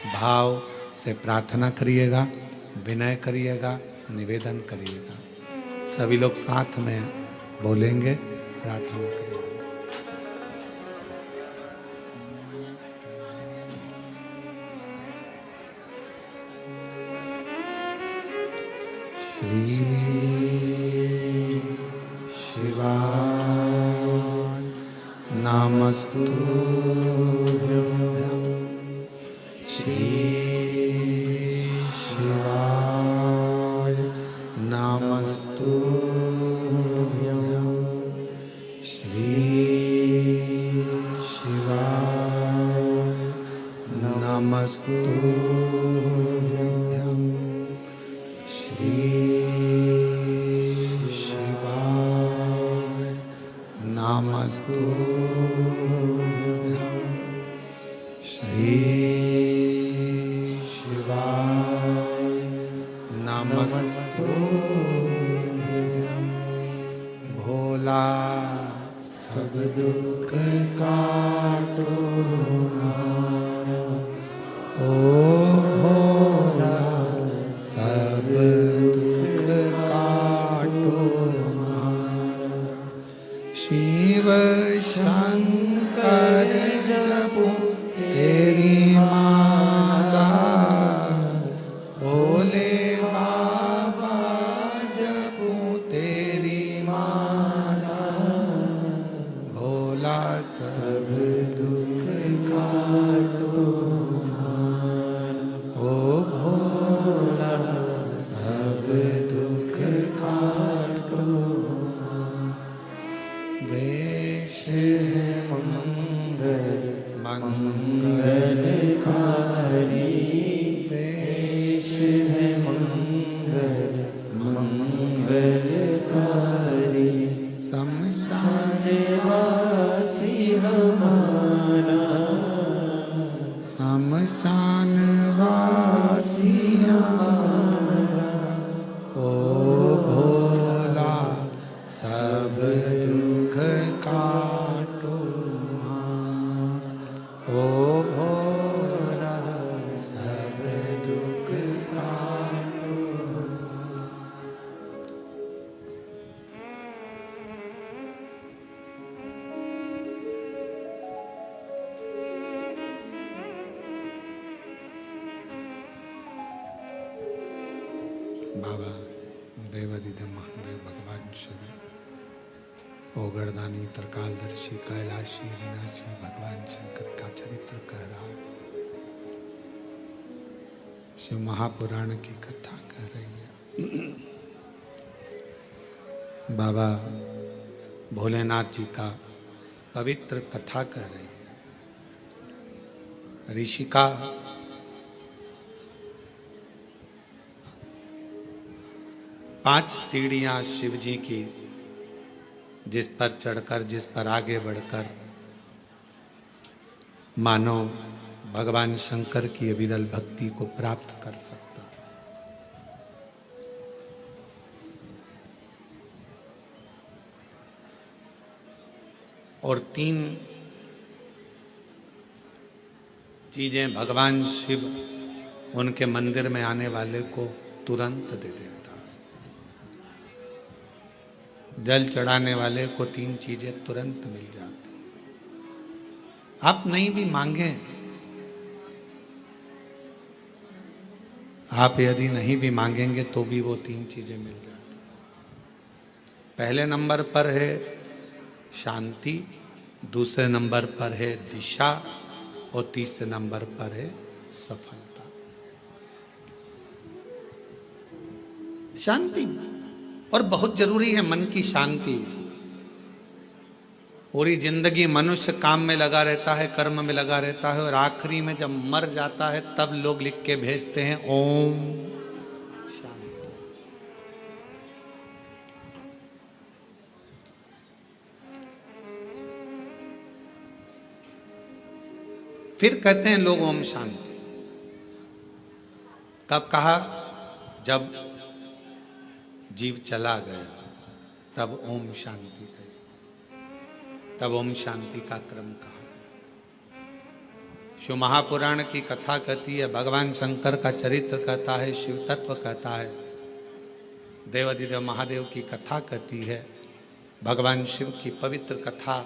भाव से प्रार्थना करिएगा, विनय करिएगा, निवेदन करिएगा। सभी लोग साथ में बोलेंगे, प्रार्थना करिएगा। श्री शिवाय नमस्तुभ्यं। श्री शिवाय नमस्तुभ्यं। श्री शिवाय नमस्तुभ्यं। श्री शिवाय नमस्तुभ्यं। श्री शिवाय नमस्तुभ्यं। भोला सब दुख काटो हमारा, ओ भोला सब दुख काटो हमारा। शिव शंकर जपो तेरी माला, भोले बाबा जपो तेरी माला। भोला सब दुख काटो हमारा, ओ भोला सब दुख काटो। वेश है मंगल मंगलकारी, वेश है मंगल मंगलकारी। शमशान वासी हमारा, शमशान वासी हमारा। ओ भोला सब दुख काटो हमारा, ओ भोला सब दुख काटो। बाबा देवादिदेव महादेव भगवान शिव, ओगरदानी, त्रिकालदर्शी, कैलाशी, विनाशी भगवान शंकर का चरित्र कह रहा है। शिव महापुराण की कथा कह रही है। बाबा भोलेनाथ जी का पवित्र कथा कह रही है। ऋषिका पांच सीढ़ियां शिव जी की, जिस पर चढ़कर, जिस पर आगे बढ़कर मानव भगवान शंकर की अविरल भक्ति को प्राप्त कर सकता है। और तीन चीजें भगवान शिव उनके मंदिर में आने वाले को तुरंत दे देता। जल चढ़ाने वाले को तीन चीजें तुरंत मिल जाती। आप नहीं भी मांगे, आप यदि नहीं भी मांगेंगे तो भी वो 3 चीजें मिल जाती। पहले नंबर पर है शांति, दूसरे नंबर पर है दिशा और तीसरे नंबर पर है सफलता। शांति और बहुत जरूरी है, मन की शांति। पूरी जिंदगी मनुष्य काम में लगा रहता है, कर्म में लगा रहता है, और आखिरी में जब मर जाता है तब लोग लिख के भेजते हैं ओम शांति। फिर कहते हैं लोग ओम शांति। कब कहा? जब जीव चला गया तब ओम शांति कही, तब ओम शांति का क्रम कहा। शिव महापुराण की कथा कहती है, भगवान शंकर का चरित्र कहता है, शिव तत्व कहता है, देवाधिदेव महादेव की कथा कहती है, भगवान शिव की पवित्र कथा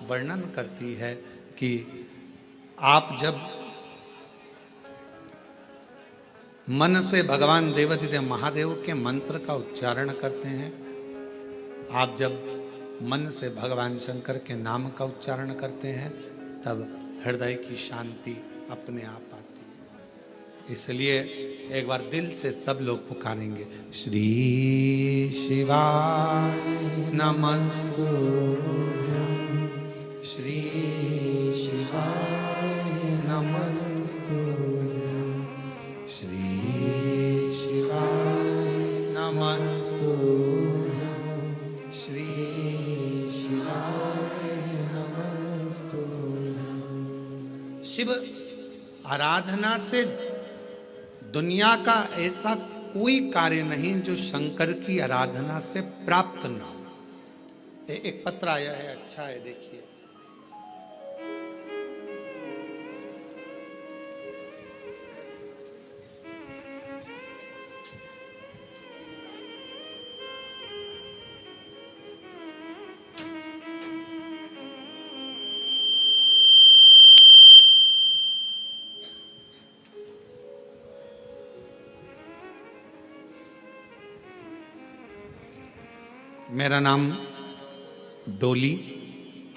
वर्णन करती है कि आप जब मन से भगवान देवाधिदेव महादेव के मंत्र का उच्चारण करते हैं, आप जब मन से भगवान शंकर के नाम का उच्चारण करते हैं, तब हृदय की शांति अपने आप आती है। इसलिए एक बार दिल से सब लोग पुकारेंगे, श्री शिवाय नमस्तुभ्यं, श्री शिवाय नमस्तुभ्यं, श्री शिवाय नमस्तुभ्यं, श्री शिव आराधना से दुनिया का ऐसा कोई कार्य नहीं जो शंकर की आराधना से प्राप्त ना हो। एक पत्र आया है, अच्छा है, देखिए। मेरा नाम डोली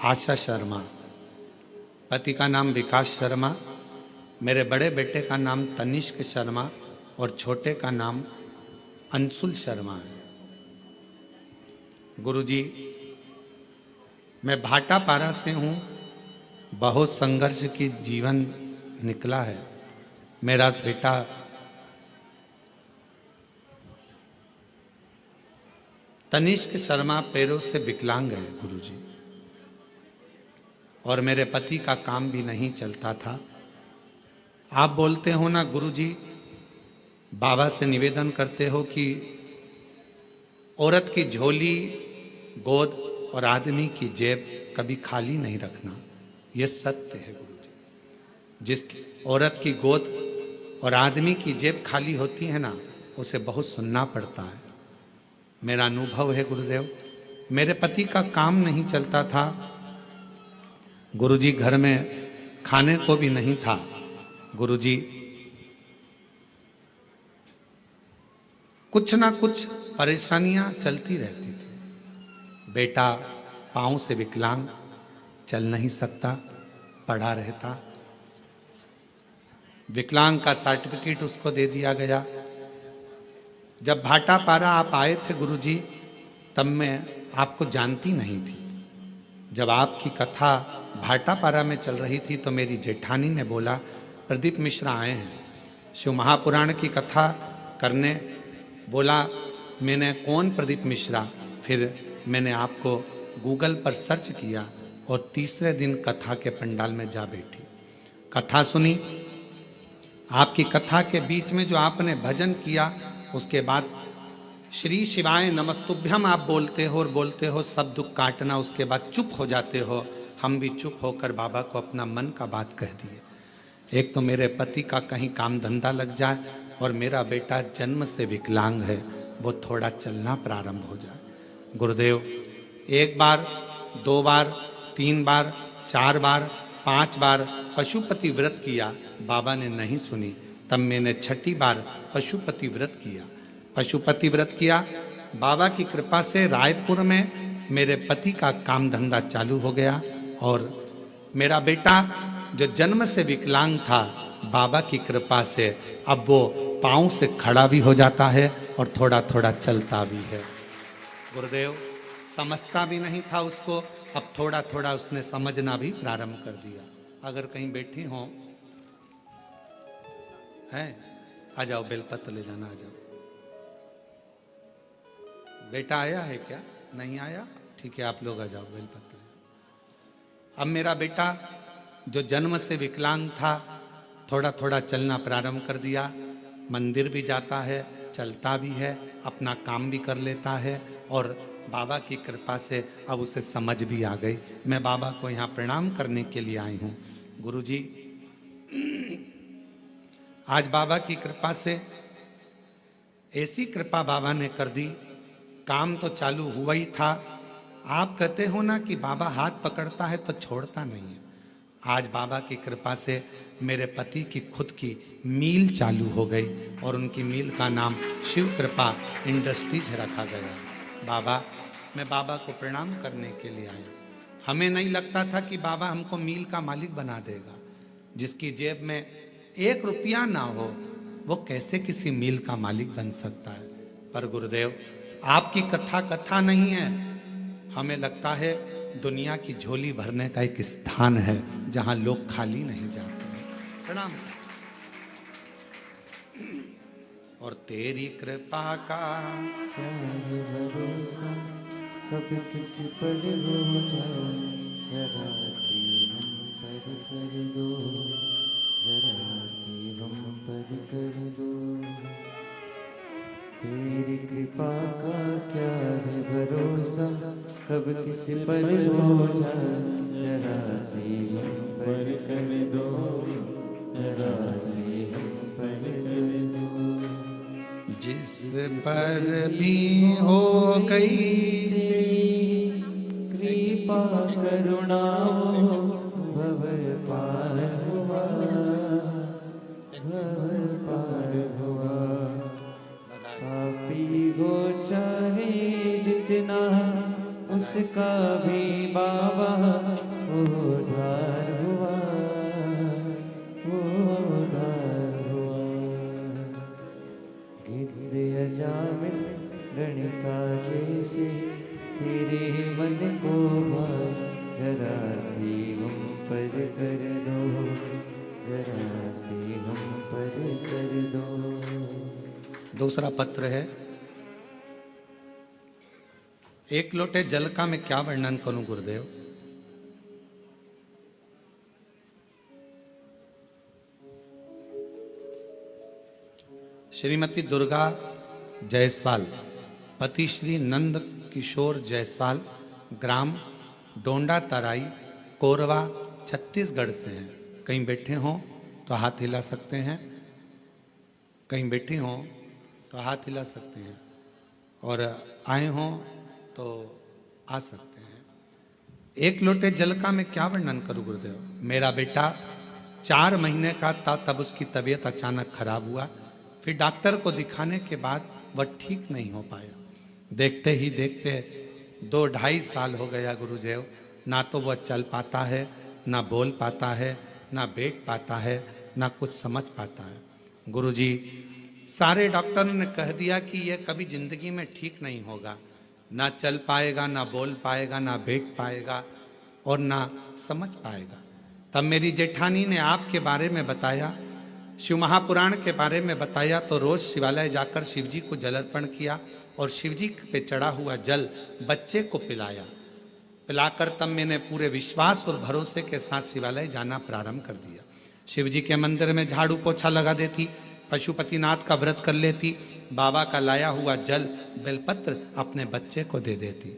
आशा शर्मा, पति का नाम विकास शर्मा, मेरे बड़े बेटे का नाम तनिष्क शर्मा और छोटे का नाम अंशुल शर्मा है। गुरुजी, मैं भाटापारा से हूँ। बहुत संघर्ष की जीवन निकला है। मेरा बेटा तनिष्क शर्मा पैरों से विकलांग है गुरुजी, और मेरे पति का काम भी नहीं चलता था। आप बोलते हो ना गुरुजी, बाबा से निवेदन करते हो कि औरत की झोली, गोद और आदमी की जेब कभी खाली नहीं रखना। यह सत्य है गुरुजी। जिस औरत की गोद और आदमी की जेब खाली होती है ना, उसे बहुत सुनना पड़ता है। मेरा अनुभव है गुरुदेव। मेरे पति का काम नहीं चलता था गुरुजी, घर में खाने को भी नहीं था गुरुजी। कुछ ना कुछ परेशानियां चलती रहती थी। बेटा पांव से विकलांग, चल नहीं सकता, पड़ा रहता। विकलांग का सर्टिफिकेट उसको दे दिया गया। जब भाटापारा आप आए थे गुरुजी, तब मैं आपको जानती नहीं थी। जब आपकी कथा भाटापारा में चल रही थी तो मेरी जेठानी ने बोला, प्रदीप मिश्रा आए हैं शिव महापुराण की कथा करने। बोला, मैंने कौन प्रदीप मिश्रा? फिर मैंने आपको गूगल पर सर्च किया और तीसरे दिन कथा के पंडाल में जा बैठी, कथा सुनी। आपकी कथा के बीच में जो आपने भजन किया, उसके बाद श्री शिवाय नमस्तुभ्यम आप बोलते हो और बोलते हो सब दुख काटना, उसके बाद चुप हो जाते हो। हम भी चुप होकर बाबा को अपना मन का बात कह दिए। एक तो मेरे पति का कहीं काम धंधा लग जाए और मेरा बेटा जन्म से विकलांग है, वो थोड़ा चलना प्रारंभ हो जाए। गुरुदेव, 1 बार, 2 बार, 3 बार, 4 बार 5 बार पशुपति व्रत किया, बाबा ने नहीं सुनी। तब मैंने 6ठी बार पशुपति व्रत किया। पशुपति व्रत किया, बाबा की कृपा से रायपुर में मेरे पति का काम धंधा चालू हो गया और मेरा बेटा जो जन्म से विकलांग था, बाबा की कृपा से अब वो पाँव से खड़ा भी हो जाता है और थोड़ा थोड़ा चलता भी है। गुरुदेव समझता भी नहीं था उसको, अब थोड़ा थोड़ा उसने समझना भी प्रारंभ कर दिया। अगर कहीं बैठी हो है, आ जाओ, बेलपत्र ले जाना, आ जाओ। बेटा आया है क्या? नहीं आया? ठीक है, आप लोग आ जाओ, बेलपत्र। अब मेरा बेटा जो जन्म से विकलांग था, थोड़ा थोड़ा चलना प्रारंभ कर दिया, मंदिर भी जाता है, चलता भी है, अपना काम भी कर लेता है और बाबा की कृपा से अब उसे समझ भी आ गई। मैं बाबा को यहाँ प्रणाम करने के लिए आई हूँ। गुरुजी, आज बाबा की कृपा से ऐसी कृपा बाबा ने कर दी, काम तो चालू हुआ ही था। आप कहते हो ना कि बाबा हाथ पकड़ता है तो छोड़ता नहीं है। आज बाबा की कृपा से मेरे पति की खुद की मील चालू हो गई और उनकी मील का नाम शिव कृपा इंडस्ट्रीज रखा गया। बाबा, मैं बाबा को प्रणाम करने के लिए आया। हमें नहीं लगता था कि बाबा हमको मील का मालिक बना देगा। जिसकी जेब में 1 रुपया ना हो, वो कैसे किसी मील का मालिक बन सकता है? पर गुरुदेव, आपकी कथा कथा नहीं है। हमें लगता है दुनिया की झोली भरने का एक स्थान है जहां लोग खाली नहीं जाते हैं। प्रणाम। और तेरी कृपा का क्या है भरोसा, कब किसी पर हो जाए, जरा सी हम पर कर दो, जरा सी हम पर कर दो। तेरी कृपा का क्या है भरोसा, कब किसी पर हो जाए, जरा सी हम पर कर दो, जरा सी हम पर कर दो। जिस पर भी हो गई कृपा करुणा भव पार हुआ, भव पार हुआ। पापी हो चाहे जितना, उसका भी बाबा उद्धार हुआ, उद्धार हुआ। गिद्ध अजामिल गणिका जैसे तेरे मन को भाए, जरा सी हम पर कर दो, जरा सी हम पर कर दो। दूसरा पत्र है, एक लोटे जल का मैं क्या वर्णन करूं गुरुदेव। श्रीमती दुर्गा जायसवाल, पति श्री नंद किशोर जायसवाल, ग्राम डोंडा तराई, कोरवा, छत्तीसगढ़ से हैं। कहीं बैठे हों तो हाथ हिला सकते हैं, कहीं बैठे हों तो हाथ हिला सकते हैं, और आए हों तो आ सकते हैं। एक लोटे जल का मैं क्या वर्णन करूं गुरुदेव। मेरा बेटा 4 महीने का था तब उसकी तबीयत अचानक खराब हुआ। फिर डॉक्टर को दिखाने के बाद वह ठीक नहीं हो पाया। देखते ही देखते 2-2.5 साल हो गया गुरुदेव। ना तो वह चल पाता है, ना बोल पाता है, ना बैठ पाता है, ना कुछ समझ पाता है। गुरुजी, सारे डॉक्टरों ने कह दिया कि यह कभी जिंदगी में ठीक नहीं होगा। ना चल पाएगा, ना बोल पाएगा, ना बैठ पाएगा और ना समझ पाएगा। तब मेरी जेठानी ने आपके बारे में बताया, शिव महापुराण के बारे में बताया, तो रोज शिवालय जाकर शिव जी को जल अर्पण किया और शिव जी पे चढ़ा हुआ जल बच्चे को पिलाया। पिलाकर तब मैंने पूरे विश्वास और भरोसे के साथ शिवालय जाना प्रारंभ कर दिया। शिव जी के मंदिर में झाड़ू पोछा लगा देती, पशुपतिनाथ का व्रत कर लेती, बाबा का लाया हुआ जल बेलपत्र अपने बच्चे को दे देती।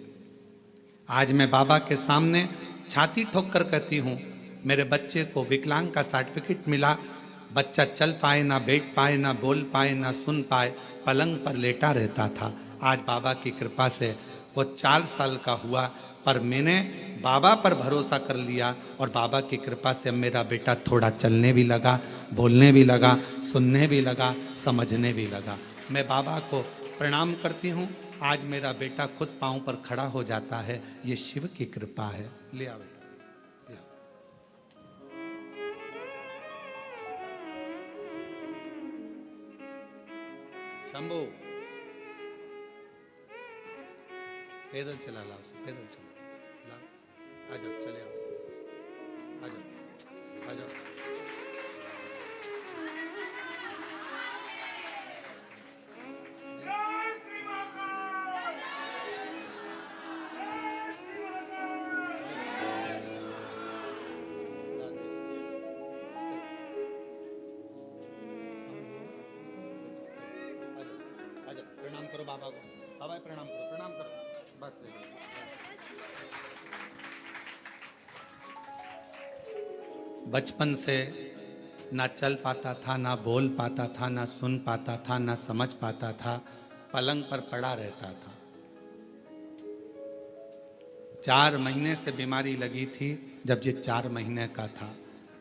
आज मैं बाबा के सामने छाती ठोक कर कहती हूँ, मेरे बच्चे को विकलांग का सर्टिफिकेट मिला। बच्चा चल पाए ना बैठ पाए, ना बोल पाए, ना सुन पाए, पलंग पर लेटा रहता था। आज बाबा की कृपा से वो 4 साल का हुआ पर मैंने बाबा पर भरोसा कर लिया और बाबा की कृपा से अब मेरा बेटा थोड़ा चलने भी लगा, बोलने भी लगा, सुनने भी लगा, समझने भी लगा। मैं बाबा को प्रणाम करती हूँ। आज मेरा बेटा खुद पांव पर खड़ा हो जाता है, ये शिव की कृपा है। ले आओ बेटा, ले आओ। शंभू पैदल चला लाओ उसे, पैदल चला लाओ। आ जाओ, चले आओ, आ जाओ, आ जाओ। प्रणाम करो बाबा को, बाबा प्रणाम करो, प्रणाम करो, बस दे दो। बचपन से ना चल पाता था, ना बोल पाता था, ना सुन पाता था, ना समझ पाता था, पलंग पर पड़ा रहता था। 4 महीने से बीमारी लगी थी। जब ये 4 महीने का था,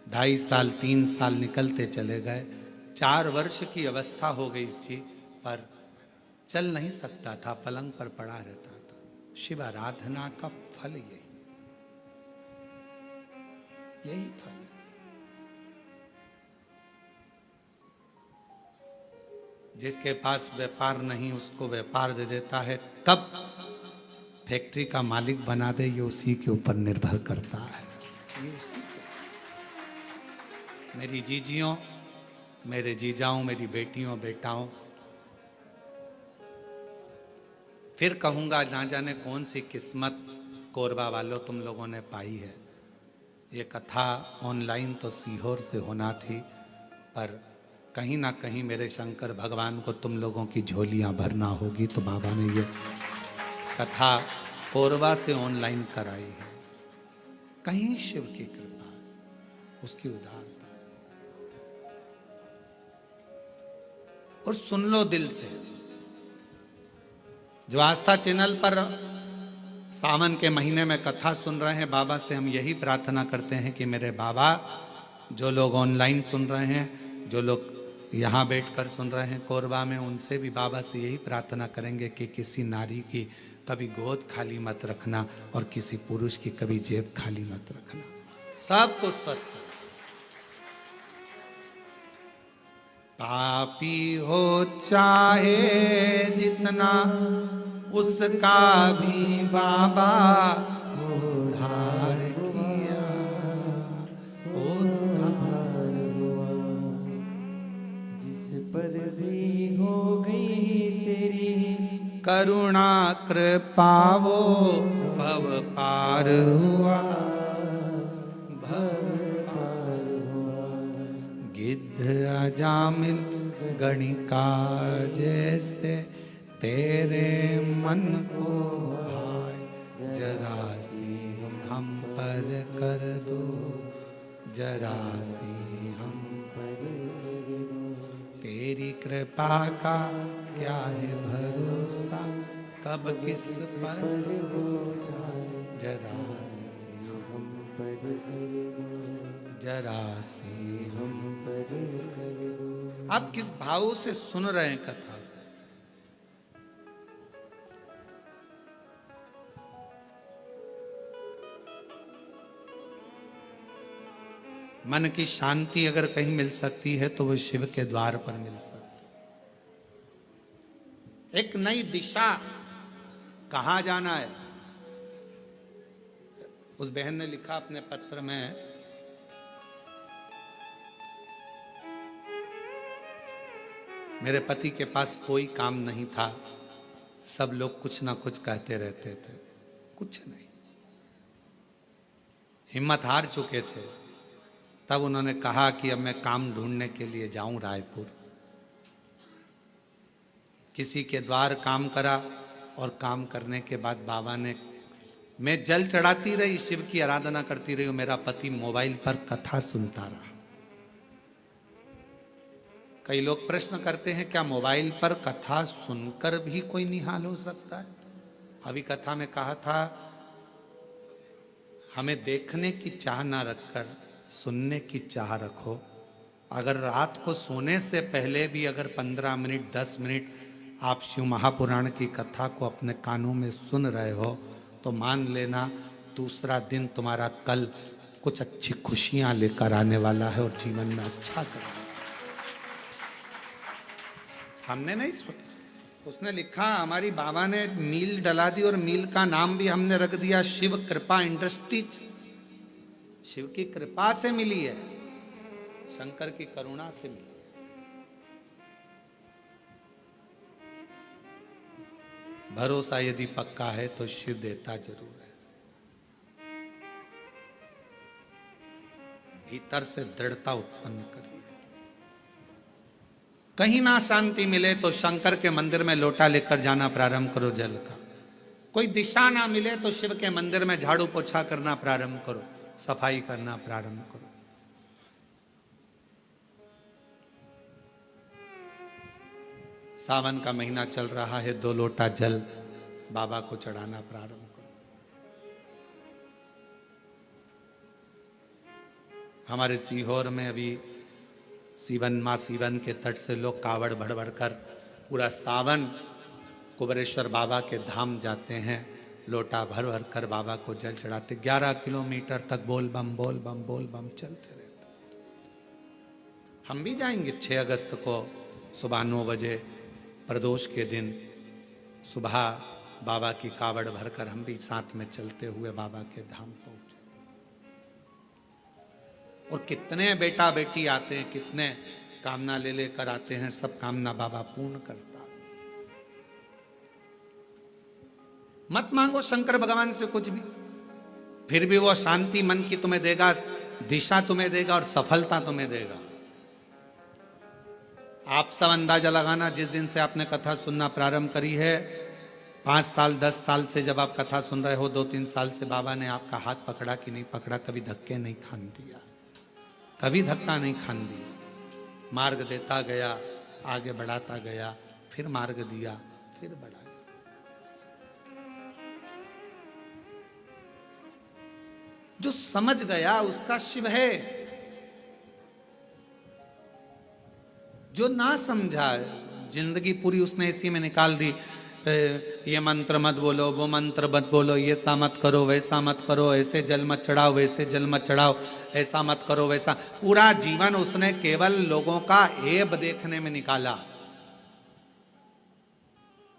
2.5 साल 3 साल निकलते चले गए, 4 वर्ष की अवस्था हो गई इसकी, पर चल नहीं सकता था, पलंग पर पड़ा रहता था। शिव आराधना का फल यही फल है। जिसके पास व्यापार नहीं उसको व्यापार दे देता है, कब फैक्ट्री का मालिक बना दे ये उसी के ऊपर निर्भर करता है। ये उसी के। मेरी जीजियों, मेरे जीजाओं, मेरी बेटियों बेटाओं, फिर कहूंगा ना जाने कौन सी किस्मत कोरबा वालों तुम लोगों ने पाई है। ये कथा ऑनलाइन तो सीहोर से होना थी, पर कहीं ना कहीं मेरे शंकर भगवान को तुम लोगों की झोलियां भरना होगी, तो बाबा ने ये कथा कोरबा से ऑनलाइन कराई है। कहीं शिव की कृपा, उसकी उदारता। और सुन लो दिल से, जो आस्था चैनल पर सावन के महीने में कथा सुन रहे हैं, बाबा से हम यही प्रार्थना करते हैं कि मेरे बाबा, जो लोग ऑनलाइन सुन रहे हैं, जो लोग यहाँ बैठकर सुन रहे हैं कोरबा में, उनसे भी बाबा से यही प्रार्थना करेंगे कि किसी नारी की कभी गोद खाली मत रखना और किसी पुरुष की कभी जेब खाली मत रखना। सबको स्वस्थ। पापी हो चाहे जितना, उसका भी बाबा उद्धार किया, उद्धार हुआ। जिस पर भी हो गई तेरी करुणा कृपा वो भव पार हुआ, भव पार हुआ। गिद्ध अजामिल गणिका जैसे तेरे मन को भाए, जरा सी हम पर कर दो, जरा सी हम पर कर दो। तेरी कृपा का क्या है भरोसा, कब किस पर हो जाए, जरा सी हम पर कर दो, जरा सी हम पर कर दो। आप किस भाव से सुन रहे हैं कथा? मन की शांति अगर कहीं मिल सकती है तो वो शिव के द्वार पर मिल सकती है। एक नई दिशा, कहां जाना है। उस बहन ने लिखा अपने पत्र में, मेरे पति के पास कोई काम नहीं था, सब लोग कुछ ना कुछ कहते रहते थे, कुछ नहीं, हिम्मत हार चुके थे। तब उन्होंने कहा कि अब मैं काम ढूंढने के लिए जाऊं रायपुर। किसी के द्वार काम करा और काम करने के बाद बाबा ने, मैं जल चढ़ाती रही, शिव की आराधना करती रही, मेरा पति मोबाइल पर कथा सुनता रहा। कई लोग प्रश्न करते हैं क्या मोबाइल पर कथा सुनकर भी कोई निहाल हो सकता है? अभी कथा में कहा था हमें देखने की चाह ना रखकर सुनने की चाह रखो। अगर रात को सोने से पहले भी अगर 15 मिनट 10 मिनट आप शिव महापुराण की कथा को अपने कानों में सुन रहे हो तो मान लेना दूसरा दिन तुम्हारा कल कुछ अच्छी खुशियां लेकर आने वाला है और जीवन में अच्छा करना। हमने नहीं सुना, उसने लिखा, हमारी बाबा ने मील डला दी और मील का नाम भी हमने रख दिया शिव कृपा इंडस्ट्रीज। शिव की कृपा से मिली है, शंकर की करुणा से मिली। भरोसा यदि पक्का है तो शिव देता जरूर है। भीतर से दृढ़ता उत्पन्न करिए। कहीं ना शांति मिले तो शंकर के मंदिर में लोटा लेकर जाना प्रारंभ करो जल का। कोई दिशा ना मिले तो शिव के मंदिर में झाड़ू पोछा करना प्रारंभ करो, सफाई करना प्रारंभ करो। सावन का महीना चल रहा है, 2 लोटा जल बाबा को चढ़ाना प्रारंभ करो। हमारे सीहोर में अभी सीवन माँ सीवन के तट से लोग कावड़ भर भर कर पूरा सावन कुबेरेश्वर बाबा के धाम जाते हैं, लोटा भर भर कर बाबा को जल चढ़ाते। 11 किलोमीटर तक बोल बम बोल बम बोल बम चलते रहते। हम भी जाएंगे 6 अगस्त को सुबह 9 बजे प्रदोष के दिन सुबह बाबा की कावड़ भरकर हम भी साथ में चलते हुए बाबा के धाम पहुंचे। और कितने बेटा बेटी आते हैं, कितने कामना ले लेकर आते हैं, सब कामना बाबा पूर्ण करता। मत मांगो शंकर भगवान से कुछ भी, फिर भी वो शांति मन की तुम्हें देगा, दिशा तुम्हें देगा और सफलता तुम्हें देगा। आप सब अंदाजा लगाना, जिस दिन से आपने कथा सुनना प्रारंभ करी है, 5 साल 10 साल से जब आप कथा सुन रहे हो, 2-3 साल से बाबा ने आपका हाथ पकड़ा कि नहीं पकड़ा, कभी धक्के नहीं खान दिया, कभी धक्का नहीं खान दिया। मार्ग देता गया, आगे बढ़ाता गया, फिर मार्ग दिया, फिर बढ़ाया। जो समझ गया उसका शिव है, जो ना समझा जिंदगी पूरी उसने इसी में निकाल दी। ये मंत्र मत बोलो, वो मंत्र मत बोलो, ये सा मत करो, वैसा मत करो, ऐसे जल मत चढ़ाओ, वैसे जल मत चढ़ाओ, ऐसा मत करो, वैसा। पूरा जीवन उसने केवल लोगों का ऐब देखने में निकाला।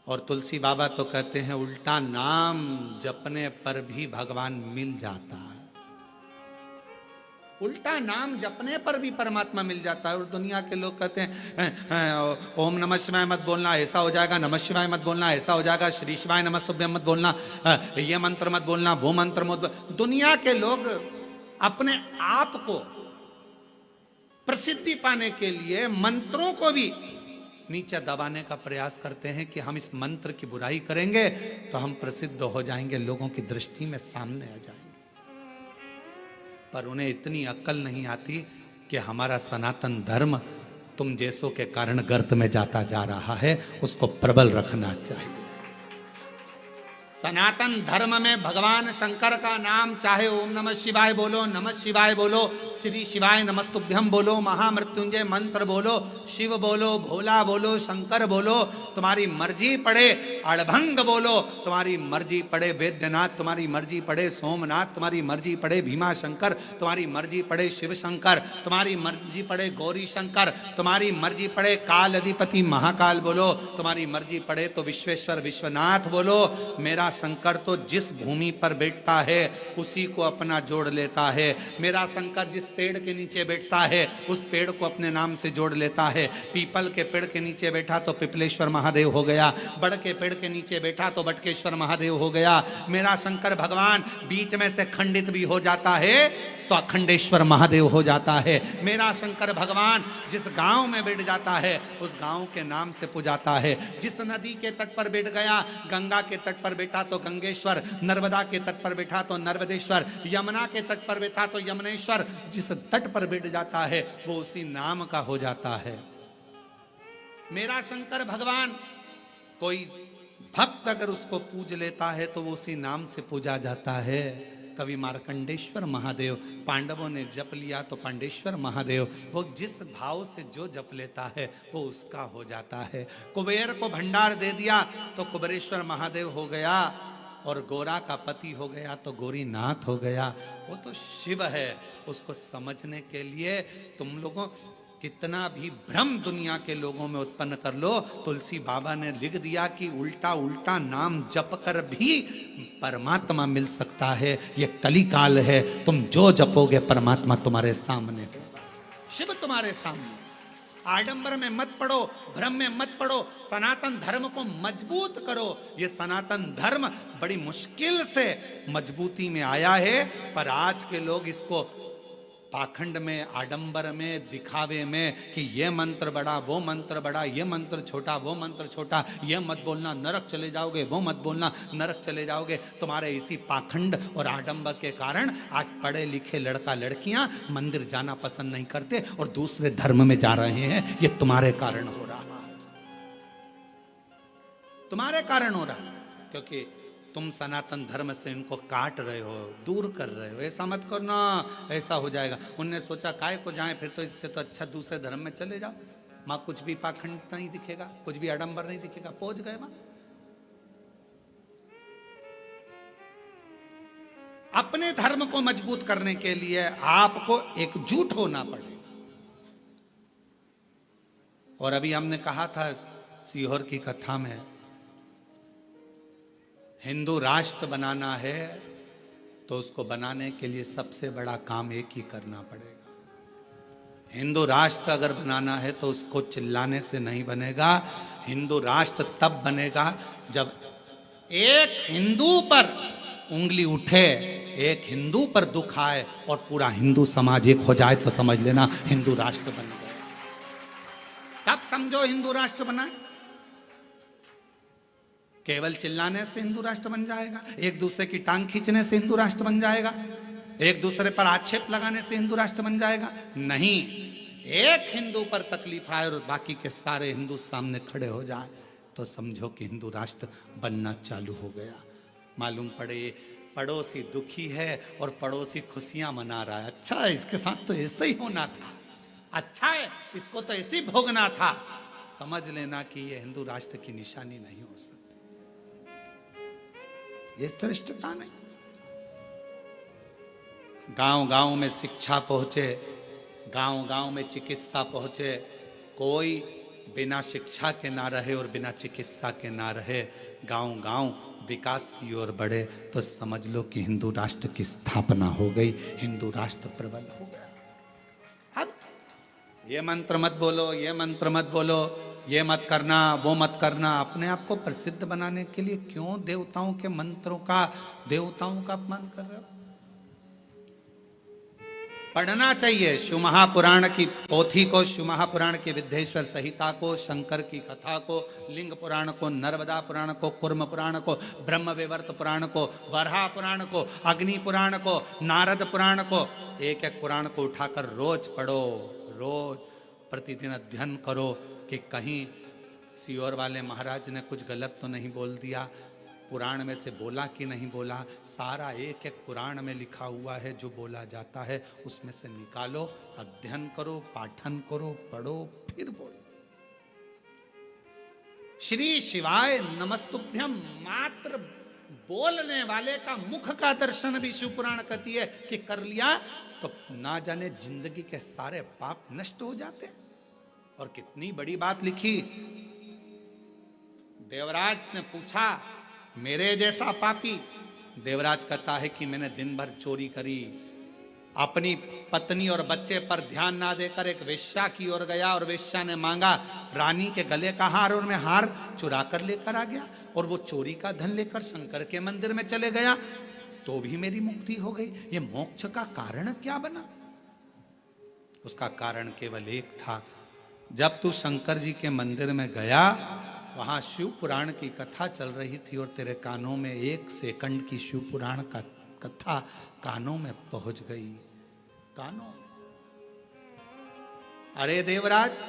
और तुलसी बाबा तो कहते हैं उल्टा नाम जपने पर भी भगवान मिल जाता है। उल्टा नाम जपने पर भी परमात्मा मिल जाता है। और दुनिया के लोग कहते हैं ओम नमः शिवाय मत बोलना, ऐसा हो जाएगा, नमः शिवाय मत बोलना, ऐसा हो जाएगा, श्री शिवाय नमस्तुभ्यं मत बोलना, ये मंत्र मत बोलना, वो मंत्र मत। दुनिया के लोग अपने आप को प्रसिद्धि पाने के लिए मंत्रों को भी नीचे दबाने का प्रयास करते हैं कि हम इस मंत्र की बुराई करेंगे तो हम प्रसिद्ध हो जाएंगे, लोगों की दृष्टि में सामने आ जाएंगे। पर उन्हें इतनी अक्ल नहीं आती कि हमारा सनातन धर्म तुम जैसों के कारण गर्त में जाता जा रहा है, उसको प्रबल रखना चाहिए। सनातन धर्म में भगवान शंकर का नाम चाहे ओम नमः शिवाय बोलो, नमः शिवाय बोलो, श्री शिवाय नमस्तुभ्यं बोलो, महामृत्युंजय मंत्र बोलो, शिव बोलो, भोला बोलो, शंकर बोलो, तुम्हारी मर्जी पड़े, अड़भंग बोलो, तुम्हारी मर्जी पड़े, वैद्यनाथ तुम्हारी मर्जी पड़े, सोमनाथ तुम्हारी मर्जी पड़े, भीमा शंकर तुम्हारी मर्जी पड़े, शिव शंकर तुम्हारी मर्जी पड़े, गौरी शंकर तुम्हारी मर्जी पड़े, काल अधिपति महाकाल बोलो, तुम्हारी मर्जी पड़े तो विश्वेश्वर विश्वनाथ बोलो। मेरा शंकर तो जिस भूमि पर बैठता है उसी को अपना जोड़ लेता है। मेरा शंकर जिस पेड़ के नीचे बैठता है उस पेड़ को अपने नाम से जोड़ लेता है। पीपल के पेड़ के नीचे बैठा तो पिपलेश्वर महादेव हो गया, बड़ के पेड़ के नीचे बैठा तो बटकेश्वर महादेव हो गया। मेरा शंकर भगवान बीच में से खंडित भी हो जाता है तो अखंडेश्वर महादेव हो जाता है। मेरा शंकर भगवान जिस गांव में बैठ जाता है उस गांव के नाम से पुजाता है। जिस नदी के तट पर बैठ गया, गंगा के तट पर बैठा तो गंगेश्वर, नर्मदा के तट पर बैठा तो नर्मदेश्वर, यमुना के तट पर बैठा तो यमुनेश्वर। जिस तट पर बैठ जाता है वो उसी नाम का हो जाता है। मेरा शंकर भगवान, कोई भक्त अगर उसको पूज लेता है तो वो उसी नाम से पूजा जाता है। कवि मार्कंडेश्वर महादेव। पांडवों ने जप लिया तो पांडेश्वर महादेव। वो जिस भाव से जो जप लेता है वो उसका हो जाता है। कुबेर को भंडार दे दिया तो कुबेरेश्वर महादेव हो गया, और गोरा का पति हो गया तो गोरीनाथ हो गया। वो तो शिव है। उसको समझने के लिए तुम लोगों कितना भी भ्रम दुनिया के लोगों में उत्पन्न कर लो, तुलसी बाबा ने लिख दिया कि उल्टा उल्टा नाम जप कर भी परमात्मा मिल सकता है। ये कलिकाल है, तुम जो जपोगे परमात्मा तुम्हारे सामने होगा, शिव तुम्हारे सामने। आडंबर में मत पड़ो, भ्रम में मत पड़ो, सनातन धर्म को मजबूत करो। ये सनातन धर्म बड़ी मुश्किल से मजबूती में आया है, पर आज के लोग इसको पाखंड में, आडंबर में, दिखावे में कि ये मंत्र बड़ा, वो मंत्र बड़ा, ये मंत्र छोटा, वो मंत्र छोटा, ये मत बोलना नरक चले जाओगे, वो मत बोलना नरक चले जाओगे। तुम्हारे इसी पाखंड और आडंबर के कारण आज पढ़े लिखे लड़का लड़कियां मंदिर जाना पसंद नहीं करते और दूसरे धर्म में जा रहे हैं। ये तुम्हारे कारण हो रहा है, तुम्हारे कारण हो रहा है, क्योंकि तुम सनातन धर्म से इनको काट रहे हो, दूर कर रहे हो। ऐसा मत करना, ऐसा हो जाएगा। उनने सोचा काय को जाए, फिर तो इससे तो अच्छा दूसरे धर्म में चले जाओ, मां कुछ भी पाखंड नहीं दिखेगा, कुछ भी आडंबर नहीं दिखेगा। पहुंच गए मां। अपने धर्म को मजबूत करने के लिए आपको एकजुट होना पड़ेगा। और अभी हमने कहा था सीहोर की कथा में, हिंदू राष्ट्र बनाना है तो उसको बनाने के लिए सबसे बड़ा काम एक ही करना पड़ेगा। हिंदू राष्ट्र अगर बनाना है तो उसको चिल्लाने से नहीं बनेगा। हिंदू राष्ट्र तब बनेगा जब एक हिंदू पर उंगली उठे, एक हिंदू पर दुख आए और पूरा हिंदू समाज एक हो जाए तो समझ लेना हिंदू राष्ट्र बन गया। तब समझो हिंदू राष्ट्र बना। केवल चिल्लाने से हिंदू राष्ट्र बन जाएगा, एक दूसरे की टांग खींचने से हिंदू राष्ट्र बन जाएगा, एक दूसरे पर आक्षेप लगाने से हिंदू राष्ट्र बन जाएगा? नहीं। एक हिंदू पर तकलीफ आए और बाकी के सारे हिंदू सामने खड़े हो जाए तो समझो कि हिंदू राष्ट्र बनना चालू हो गया। मालूम पड़े पड़ोसी दुखी है और पड़ोसी खुशियां मना रहा है। अच्छा है, इसके साथ तो ऐसे ही होना था, अच्छा है, इसको तो ऐसे ही भोगना था। समझ लेना कि यह हिंदू राष्ट्र की निशानी नहीं हो सकती। ये श्रेष्ठता नहीं। गांव गांव में शिक्षा पहुंचे, गांव गांव में चिकित्सा पहुंचे। कोई बिना शिक्षा के ना रहे और बिना चिकित्सा के ना रहे। गांव गांव विकास की ओर बढ़े तो समझ लो कि हिंदू राष्ट्र की स्थापना हो गई, हिंदू राष्ट्र प्रबल हो गया। अब ये मंत्र मत बोलो, ये मंत्र मत बोलो, ये मत करना, वो मत करना। अपने आप को प्रसिद्ध बनाने के लिए क्यों देवताओं के मंत्रों का, देवताओं का अपमान कर रहे हो? पढ़ना चाहिए शिव महापुराण की पोथी को, शिव महापुराण की विद्येश्वर संहिता को, शंकर की कथा को, लिंग पुराण को, नर्मदा पुराण को, कुर्म पुराण को, ब्रह्म विवर्त पुराण को, वराह पुराण को, अग्नि पुराण को, नारद पुराण को, एक एक पुराण को उठाकर रोज पढ़ो, रोज प्रतिदिन अध्ययन करो कि कहीं सीहोर वाले महाराज ने कुछ गलत तो नहीं बोल दिया, पुराण में से बोला कि नहीं बोला। सारा एक एक पुराण में लिखा हुआ है, जो बोला जाता है उसमें से निकालो, अध्ययन करो, पाठन करो, पढ़ो, फिर बोलो। श्री शिवाय नमस्तुभ्यम मात्र बोलने वाले का मुख का दर्शन भी शिव पुराण कहती है कि कर लिया तो ना जाने जिंदगी के सारे पाप नष्ट हो जाते। और कितनी बड़ी बात लिखी। देवराज ने पूछा मेरे जैसा पापी, देवराज कहता है कि मैंने दिन भर चोरी करी, अपनी पत्नी और बच्चे पर ध्यान ना देकर एक वेश्या की ओर गया और वेश्या ने मांगा रानी के गले का हार और मैं हार चुरा कर लेकर आ गया और वो चोरी का धन लेकर शंकर के मंदिर में चले गया तो भी मेरी मुक्ति हो गई। ये मोक्ष का कारण क्या बना? उसका कारण केवल एक था, जब तू शंकर जी के मंदिर में गया वहां शिव पुराण की कथा चल रही थी और तेरे कानों में 1 सेकंड की शिव पुराण का कथा कानों में पहुंच गई। कानों। अरे देवराज,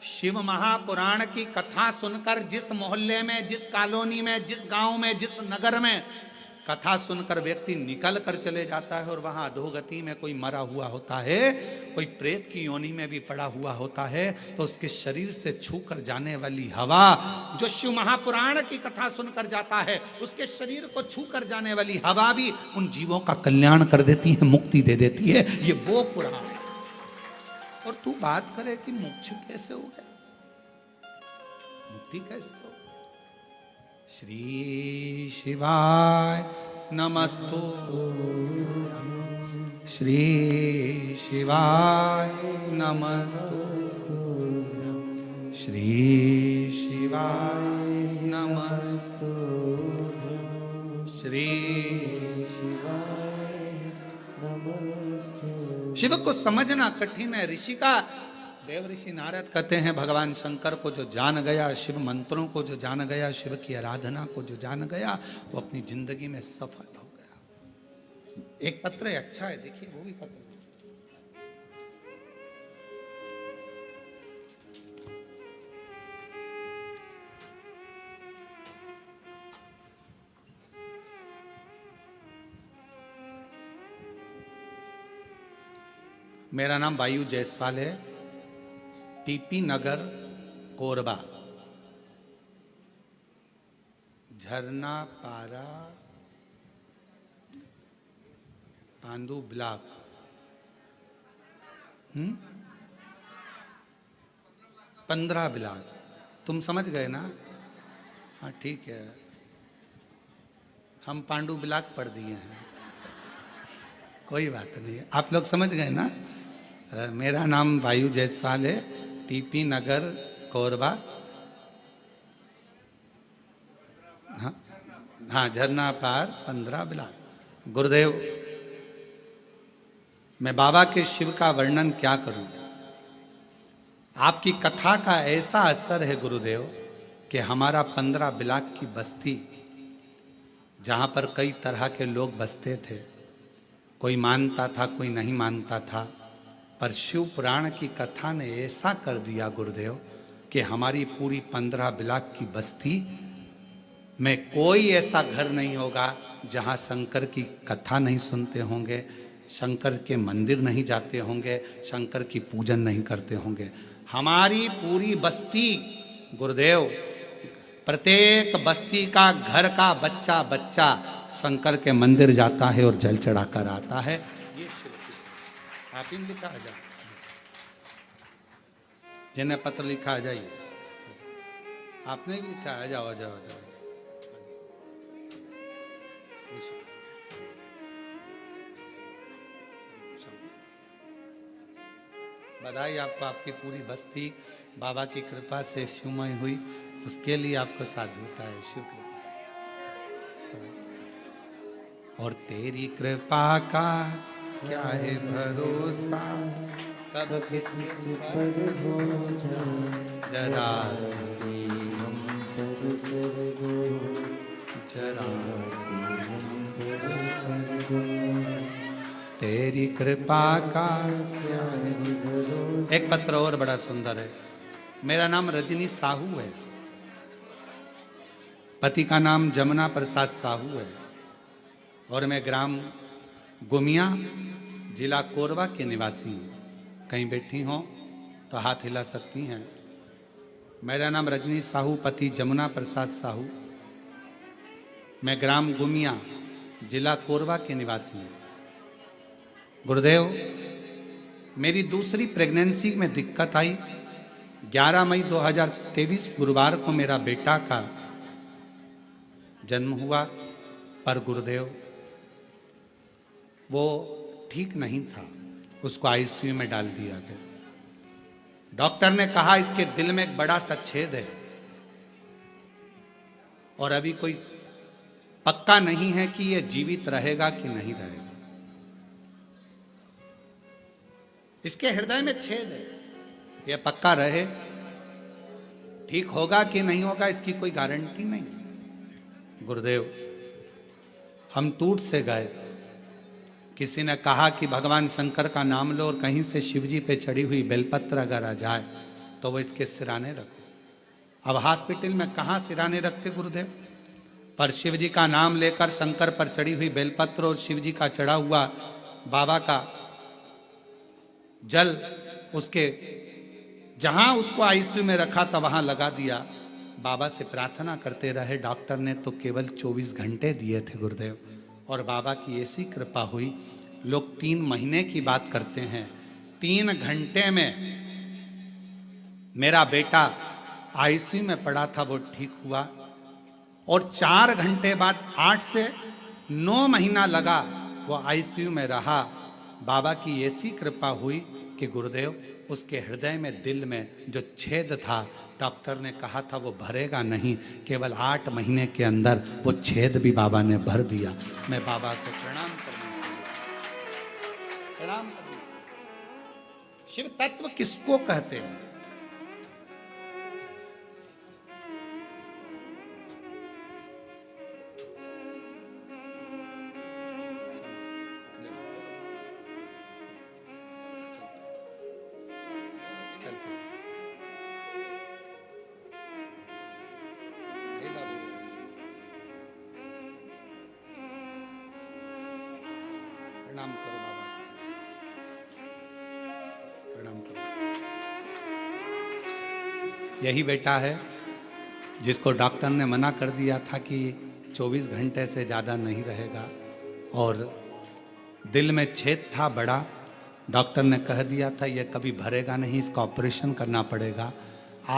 शिव महापुराण की कथा सुनकर जिस मोहल्ले में, जिस कॉलोनी में, जिस गांव में, जिस नगर में कथा सुनकर व्यक्ति निकल कर चले जाता है और वहां अधोगति में कोई मरा हुआ होता है, कोई प्रेत की योनि में भी पड़ा हुआ होता है, तो उसके शरीर से छू कर जाने वाली हवा, जो शिव महापुराण की कथा सुनकर जाता है, उसके शरीर को छू कर जाने वाली हवा भी उन जीवों का कल्याण कर देती है, मुक्ति दे देती है। ये वो पुराण है। और तू बात करे कि मोक्ष कैसे हो गया, मुक्ति कैसे हो? श्री शिवाय नमस्तु, श्री शिवाय नमस्तु, श्री शिवाय नमस्तु, श्री शिवाय नमस्तु। शिव को समझना कठिन है। ऋषि का देव ऋषि नारद कहते हैं, भगवान शंकर को जो जान गया, शिव मंत्रों को जो जान गया, शिव की आराधना को जो जान गया, वो अपनी जिंदगी में सफल हो गया। एक पत्र है, अच्छा है, देखिए वो भी पत्र। मेरा नाम वायु जायसवाल है, टीपी नगर कोरबा, झरना पारा पांडु ब्लॉक। 15 ब्लॉक। तुम समझ गए ना? हाँ ठीक है, हम पांडु ब्लॉक पढ़ दिए हैं, कोई बात नहीं। आप लोग समझ गए ना? मेरा नाम वायु जायसवाल है, टीपी नगर कोरबा, हाँ झरना पार 15 ब्लॉक। गुरुदेव, मैं बाबा के शिव का वर्णन क्या करूं? आपकी कथा का ऐसा असर है गुरुदेव कि हमारा 15 ब्लॉक की बस्ती, जहां पर कई तरह के लोग बसते थे, कोई मानता था, कोई नहीं मानता था, पर शिव पुराण की कथा ने ऐसा कर दिया गुरुदेव कि हमारी पूरी 15 ब्लॉक की बस्ती में कोई ऐसा घर नहीं होगा जहां शंकर की कथा नहीं सुनते होंगे, शंकर के मंदिर नहीं जाते होंगे, शंकर की पूजन नहीं करते होंगे। हमारी पूरी बस्ती गुरुदेव, प्रत्येक बस्ती का घर का बच्चा बच्चा शंकर के मंदिर जाता है और जल चढ़ाकर आता है। आप इन लिखा आ जाए, जिन्हें पत्र लिखा आ जाइए। आपने भी लिखा, आ जाओ आ जाओ आ जाओ। बधाई आपको, आपकी पूरी बस्ती बाबा की कृपा से शिवमय हुई, उसके लिए आपको साधुता है। शिव और तेरी कृपा का क्या है भरोसा, कब किसी पर हो जरा सी हम पर कर दो, जरा सी हम पर कर दो, तेरी कृपा का क्या है भरोसा। एक पत्र और बड़ा सुंदर है। मेरा नाम रजनी साहू है, पति का नाम जमुना प्रसाद साहू है, और मैं ग्राम गुमिया जिला कोरबा के निवासी हूँ। कहीं बैठी हो तो हाथ हिला सकती हैं। मेरा नाम रजनी साहू, पति जमुना प्रसाद साहू, मैं ग्राम गुमिया जिला कोरबा के निवासी हूँ। गुरुदेव, मेरी दूसरी प्रेगनेंसी में दिक्कत आई। 11 मई 2023 गुरुवार को मेरा बेटा का जन्म हुआ, पर गुरुदेव वो ठीक नहीं था, उसको आईसीयू में डाल दिया गया। डॉक्टर ने कहा इसके दिल में एक बड़ा सा छेद है और अभी कोई पक्का नहीं है कि ये जीवित रहेगा कि नहीं रहेगा। इसके हृदय में छेद है, ये पक्का रहे, ठीक होगा कि नहीं होगा इसकी कोई गारंटी नहीं। गुरुदेव, हम टूट से गए। किसी ने कहा कि भगवान शंकर का नाम लो और कहीं से शिवजी पे चढ़ी हुई बेलपत्र अगर आ जाए तो वो इसके सिराने रखो। अब हॉस्पिटल में कहाँ सिराने रखते गुरुदेव? पर शिव जी का नाम लेकर शंकर पर चढ़ी हुई बेलपत्र और शिव जी का चढ़ा हुआ बाबा का जल उसके जहां उसको आईसीयू में रखा था वहां लगा दिया। बाबा से प्रार्थना करते रहे। डॉक्टर ने तो केवल 24 घंटे दिए थे गुरुदेव, और बाबा की ऐसी कृपा हुई। लोग 3 महीने की बात करते हैं, 3 घंटे में मेरा बेटा आईसीयू में पड़ा था, वो ठीक हुआ। और 4 घंटे बाद 8 से 9 महीना लगा वो आईसीयू में रहा। बाबा की ऐसी कृपा हुई कि गुरुदेव उसके हृदय में, दिल में जो छेद था, डॉक्टर ने कहा था वो भरेगा नहीं, केवल 8 महीने के अंदर वो छेद भी बाबा ने भर दिया। मैं बाबा को प्रणाम प्रणाम करना। शिव तत्व किसको कहते हैं? प्रणाम करो बाबा, प्रणाम करो। यही बेटा है जिसको डॉक्टर ने मना कर दिया था कि 24 घंटे से ज़्यादा नहीं रहेगा, और दिल में छेद था बड़ा। डॉक्टर ने कह दिया था ये कभी भरेगा नहीं, इसका ऑपरेशन करना पड़ेगा।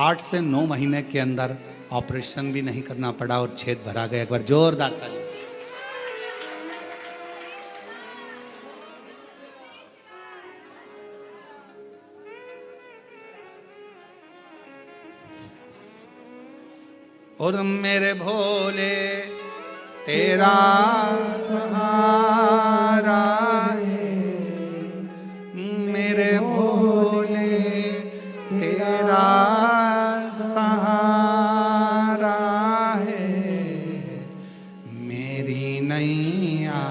8 से 9 महीने के अंदर ऑपरेशन भी नहीं करना पड़ा और छेद भरा गया। एक बार जोरदार ताली। और मेरे भोले तेरा सहारा है, मेरे भोले तेरा सहारा है, मेरी नैया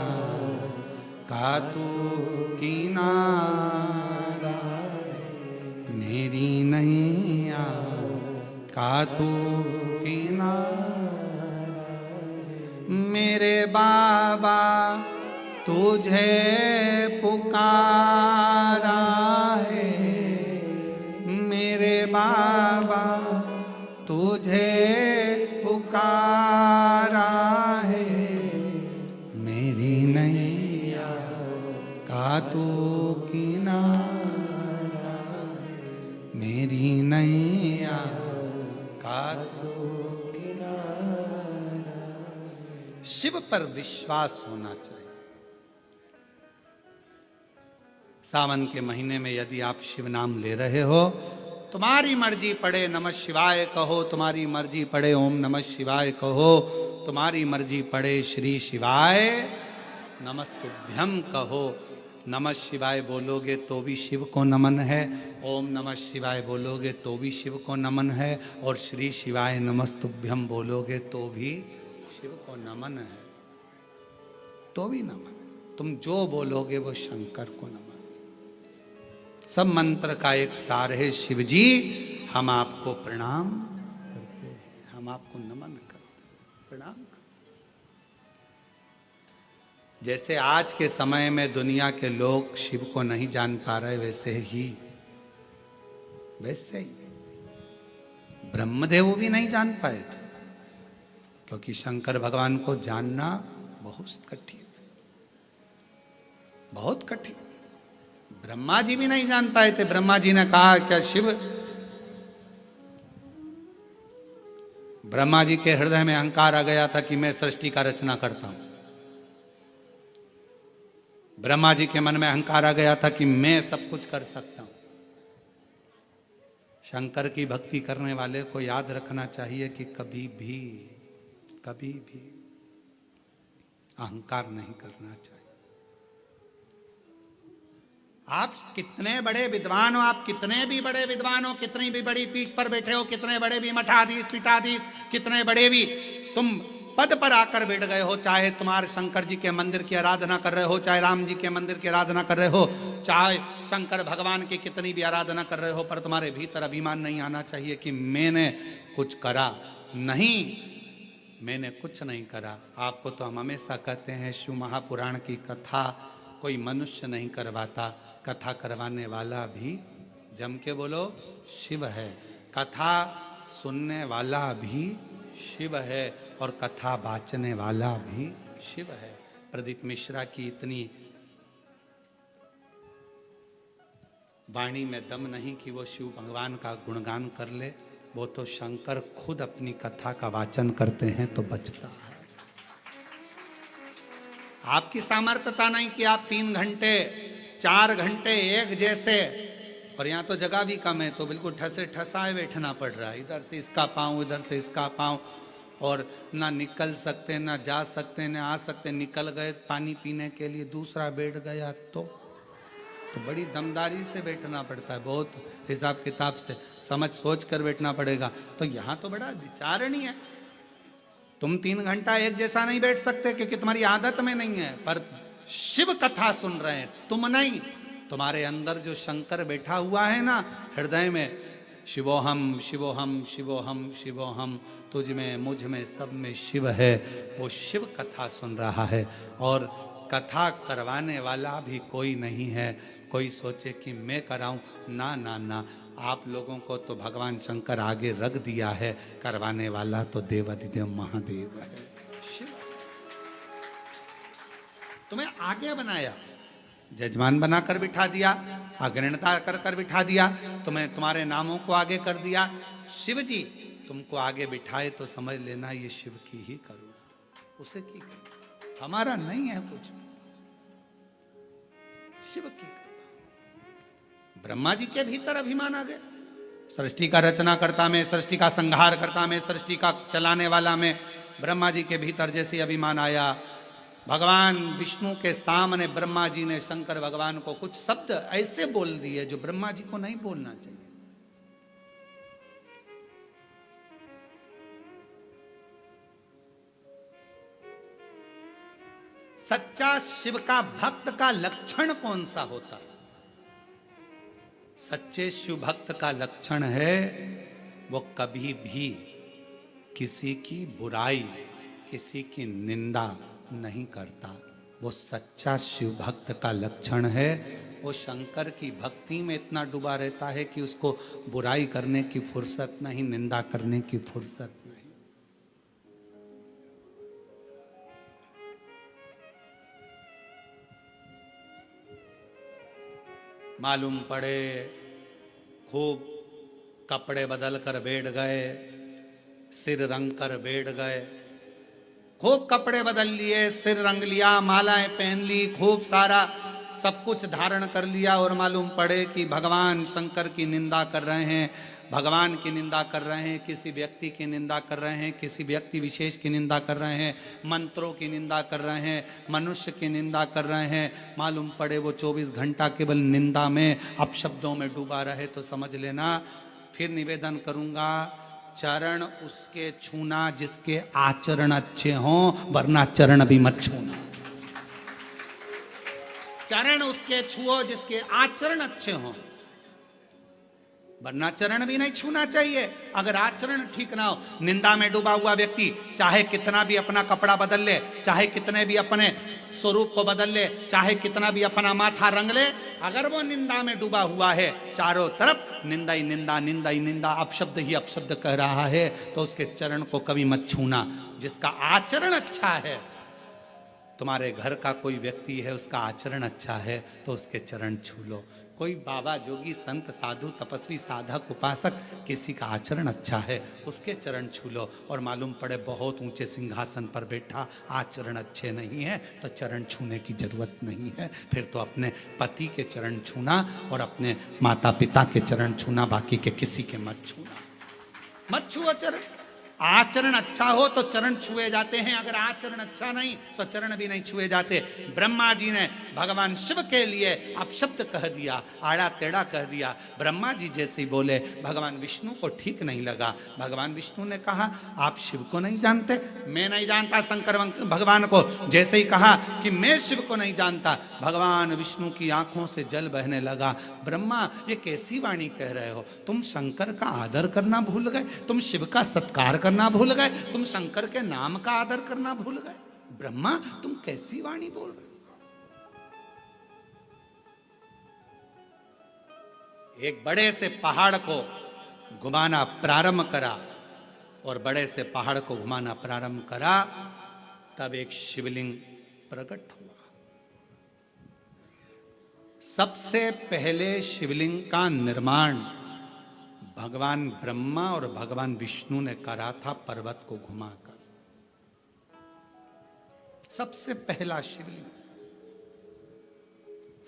का तू किनारा, मेरी नैया का तू मेरे बाबा तुझे पुकारा है, मेरे बाबा तुझे पुकारा है, मेरी नैया का तू किनारा, मेरी नैया का तू किनारा। शिव पर विश्वास होना चाहिए। सावन के महीने में यदि आप शिव नाम ले रहे हो, तुम्हारी मर्जी पड़े नमः शिवाय कहो, तुम्हारी मर्जी पड़े ओम नमः शिवाय कहो, तुम्हारी मर्जी पड़े श्री शिवाय नमस्तुभ्यम कहो। नमः शिवाय बोलोगे तो भी शिव को नमन है, ओम नमः शिवाय बोलोगे तो भी शिव को नमन है, और श्री शिवाय नमस्तुभ्यम बोलोगे तो भी शिव को नमन है, तो भी नमन। तुम जो बोलोगे वो शंकर को नमन। सब मंत्र का एक सार है, शिव जी हम आपको प्रणाम करते हैं, हम आपको नमन करते हैं, प्रणाम करते। जैसे आज के समय में दुनिया के लोग शिव को नहीं जान पा रहे, वैसे ही ब्रह्मदेव भी नहीं जान पाए थे, क्योंकि शंकर भगवान को जानना बहुत कठिन, बहुत कठिन। ब्रह्मा जी भी नहीं जान पाए थे। ब्रह्मा जी ने कहा क्या शिव, ब्रह्मा जी के हृदय में अहंकार आ गया था कि मैं सृष्टि का रचना करता हूं। ब्रह्मा जी के मन में अहंकार आ गया था कि मैं सब कुछ कर सकता हूं। शंकर की भक्ति करने वाले को याद रखना चाहिए कि कभी भी अहंकार नहीं करना चाहिए। आप कितने बड़े विद्वान हो, आप कितने भी बड़े विद्वान हो, कितनी भी बड़ी पीठ पर बैठे हो, कितने बड़े भी मठाधीश पीठाधीश, कितने बड़े भी तुम पद पर आकर बैठ गए हो, चाहे तुम्हारे शंकर जी के मंदिर की आराधना कर रहे हो, चाहे राम जी के मंदिर की आराधना कर रहे हो, चाहे शंकर भगवान की कितनी भी आराधना कर रहे हो, पर तुम्हारे भीतर अभिमान नहीं आना चाहिए कि मैंने कुछ करा। नहीं, मैंने कुछ नहीं करा। आपको तो हम हमेशा कहते हैं शिव महापुराण की कथा कोई मनुष्य नहीं करवाता, कथा करवाने वाला भी जम के बोलो शिव है, कथा सुनने वाला भी शिव है और कथा बाचने वाला भी शिव है। प्रदीप मिश्रा की इतनी वाणी में दम नहीं कि वो शिव भगवान का गुणगान कर ले, वो तो शंकर खुद अपनी कथा का वाचन करते हैं तो बचता है। आपकी सामर्थ्यता नहीं कि आप 3 घंटे 4 घंटे एक जैसे, और यहाँ तो जगह भी कम है तो बिल्कुल ठसे ठसाए बैठना पड़ रहा है, इधर से इसका पाँव इधर से इसका पाँव, और ना निकल सकते ना जा सकते ना आ सकते। निकल गए पानी पीने के लिए, दूसरा बैठ गया तो बड़ी दमदारी से बैठना पड़ता है, बहुत हिसाब किताब से समझ सोच कर बैठना पड़ेगा। तो यहाँ तो बड़ा विचारणीय है। तुम 3 घंटा एक जैसा नहीं बैठ सकते क्योंकि तुम्हारी आदत में नहीं है, पर शिव कथा सुन रहे हैं तुम नहीं, तुम्हारे अंदर जो शंकर बैठा हुआ है ना हृदय में, शिवोहम शिवोहम शिवोहम शिवोहम, तुझ में मुझ में सब में शिव है, वो शिव कथा सुन रहा है। और कथा करवाने वाला भी कोई नहीं है। कोई सोचे कि मैं कराऊं, ना ना ना, आप लोगों को तो भगवान शंकर आगे रख दिया है, करवाने वाला तो देवाधिदेव महादेव है, शिव। तुम्हें आगे बनाया, जजमान बनाकर बिठा दिया, अग्रणता कर कर बिठा दिया, तुम्हें तुम्हारे नामों को आगे कर दिया। शिव जी तुमको आगे बिठाए तो समझ लेना ये शिव की ही करुणा, उसे की करुणा, हमारा नहीं है कुछ, शिव की कृपा। ब्रह्मा जी के भीतर अभिमान आ गया, सृष्टि का रचना करता में, सृष्टि का संहार करता में, सृष्टि का चलाने वाला में ब्रह्मा जी के भीतर जैसे अभिमान आया, भगवान विष्णु के सामने ब्रह्मा जी ने शंकर भगवान को कुछ शब्द ऐसे बोल दिए जो ब्रह्मा जी को नहीं बोलना चाहिए। सच्चा शिव का भक्त का लक्षण कौन सा होता है? सच्चे शिव भक्त का लक्षण है वो कभी भी किसी की बुराई, किसी की निंदा नहीं करता। वो सच्चा शिव भक्त का लक्षण है। वो शंकर की भक्ति में इतना डूबा रहता है कि उसको बुराई करने की फुर्सत नहीं, निंदा करने की फुर्सत नहीं। मालूम पड़े खूब कपड़े बदल कर बैठ गए, सिर रंग कर बैठ गए, खूब कपड़े बदल लिए, सिर रंग लिया, मालाएं पहन ली, खूब सारा सब कुछ धारण कर लिया, और मालूम पड़े कि भगवान शंकर की निंदा कर रहे हैं, भगवान की निंदा कर रहे हैं, किसी व्यक्ति की निंदा कर रहे हैं, किसी व्यक्ति विशेष की निंदा कर रहे हैं, मंत्रों की निंदा कर रहे हैं, मनुष्य की निंदा कर रहे हैं। मालूम पड़े वो 24 घंटा केवल निंदा में, अपशब्दों में डूबा रहे तो समझ लेना। फिर निवेदन करूंगा, चरण उसके छूना जिसके आचरण अच्छे हों, वरना चरण भी मत छूना। चरण उसके छुओ जिसके आचरण अच्छे हों, वरना चरण भी नहीं छूना चाहिए। अगर आचरण ठीक ना हो, निंदा में डूबा हुआ व्यक्ति चाहे कितना भी अपना कपड़ा बदल ले, चाहे कितने भी अपने स्वरूप को बदल ले, चाहे कितना भी अपना माथा रंग ले, अगर वो निंदा में डूबा हुआ है, चारों तरफ निंदा ही निंदा, निंदा ही निंदा, अपशब्द ही अपशब्द कह रहा है, तो उसके चरण को कभी मत छूना। जिसका आचरण अच्छा है, तुम्हारे घर का कोई व्यक्ति है उसका आचरण अच्छा है तो उसके चरण छू लो। कोई बाबा जोगी संत साधु तपस्वी साधक उपासक किसी का आचरण अच्छा है उसके चरण छू लो। और मालूम पड़े बहुत ऊंचे सिंहासन पर बैठा, आचरण अच्छे नहीं है तो चरण छूने की जरूरत नहीं है। फिर तो अपने पति के चरण छूना और अपने माता पिता के चरण छूना, बाकी के किसी के मत छूना, मत छुओ चरण। आचरण अच्छा हो तो चरण छुए जाते हैं, अगर आचरण अच्छा नहीं तो चरण भी नहीं छुए जाते। ब्रह्मा जी ने भगवान शिव के लिए आप शब्द कह दिया, आड़ा टेढ़ा कह दिया। ब्रह्मा जी जैसे ही बोले, भगवान विष्णु को ठीक नहीं लगा। भगवान विष्णु ने कहा आप शिव को नहीं जानते? मैं नहीं जानता शंकर भगवान को। जैसे ही कहा कि मैं शिव को नहीं जानता, भगवान विष्णु की आंखों से जल बहने लगा। ब्रह्मा ये कैसी वाणी कह रहे हो? तुम शंकर का आदर करना भूल गए, तुम शिव का सत्कार करना भूल गए, तुम शंकर के नाम का आदर करना भूल गए। ब्रह्मा तुम कैसी वाणी बोल रहे? एक बड़े से पहाड़ को घुमाना प्रारंभ करा, और बड़े से पहाड़ को घुमाना प्रारंभ करा, तब एक शिवलिंग प्रकट हुआ। सबसे पहले शिवलिंग का निर्माण भगवान ब्रह्मा और भगवान विष्णु ने करा था, पर्वत को घुमाकर। सबसे पहला शिवलिंग,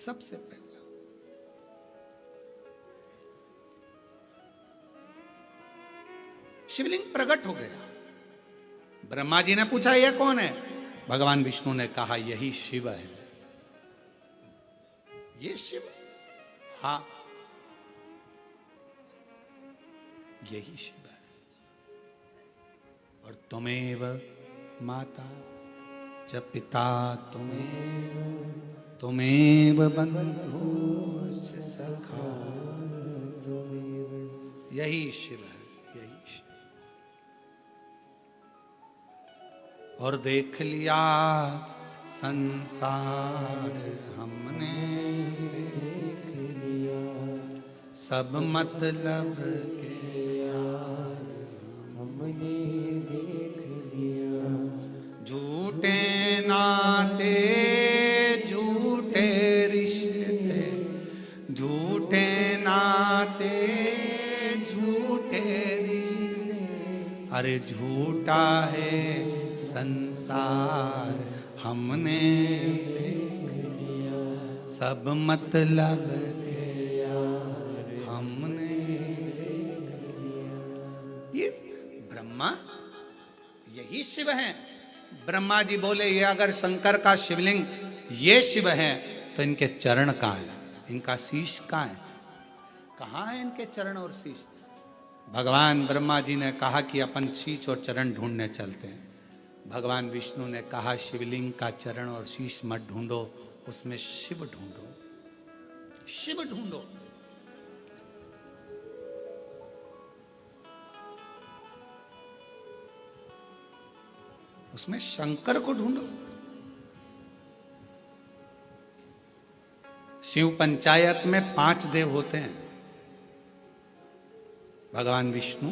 सबसे पहला। शिवलिंग प्रकट हो गया। ब्रह्मा जी ने पूछा यह कौन है? भगवान विष्णु ने कहा यही शिव है। ये शिव? हाँ, यही शिव है। और तुमेव माता च पिता तुमेव बंधु च सखा, यही शिव है, यही शिव। और देख लिया संसार हमने, देख लिया सब मतलब के यार हमने देख लिया। झूठे नाते झूठे रिश्ते, झूठे नाते झूठे रिश्ते, अरे झूठा है संसार हमने देख लिया, सब मतलब के यार हमने देख लिया। ये ब्रह्मा यही शिव है। ब्रह्मा जी बोले ये अगर शंकर का शिवलिंग ये शिव है तो इनके चरण कहाँ है, इनका शीश कहाँ है? कहाँ है इनके चरण और शीश? भगवान ब्रह्मा जी ने कहा कि अपन शीश और चरण ढूंढने चलते हैं। भगवान विष्णु ने कहा शिवलिंग का चरण और शीश मत ढूंढो, उसमें शिव ढूंढो, शिव ढूंढो। उसमें शंकर को ढूंढो। शिव पंचायत में 5 देव होते हैं, भगवान विष्णु,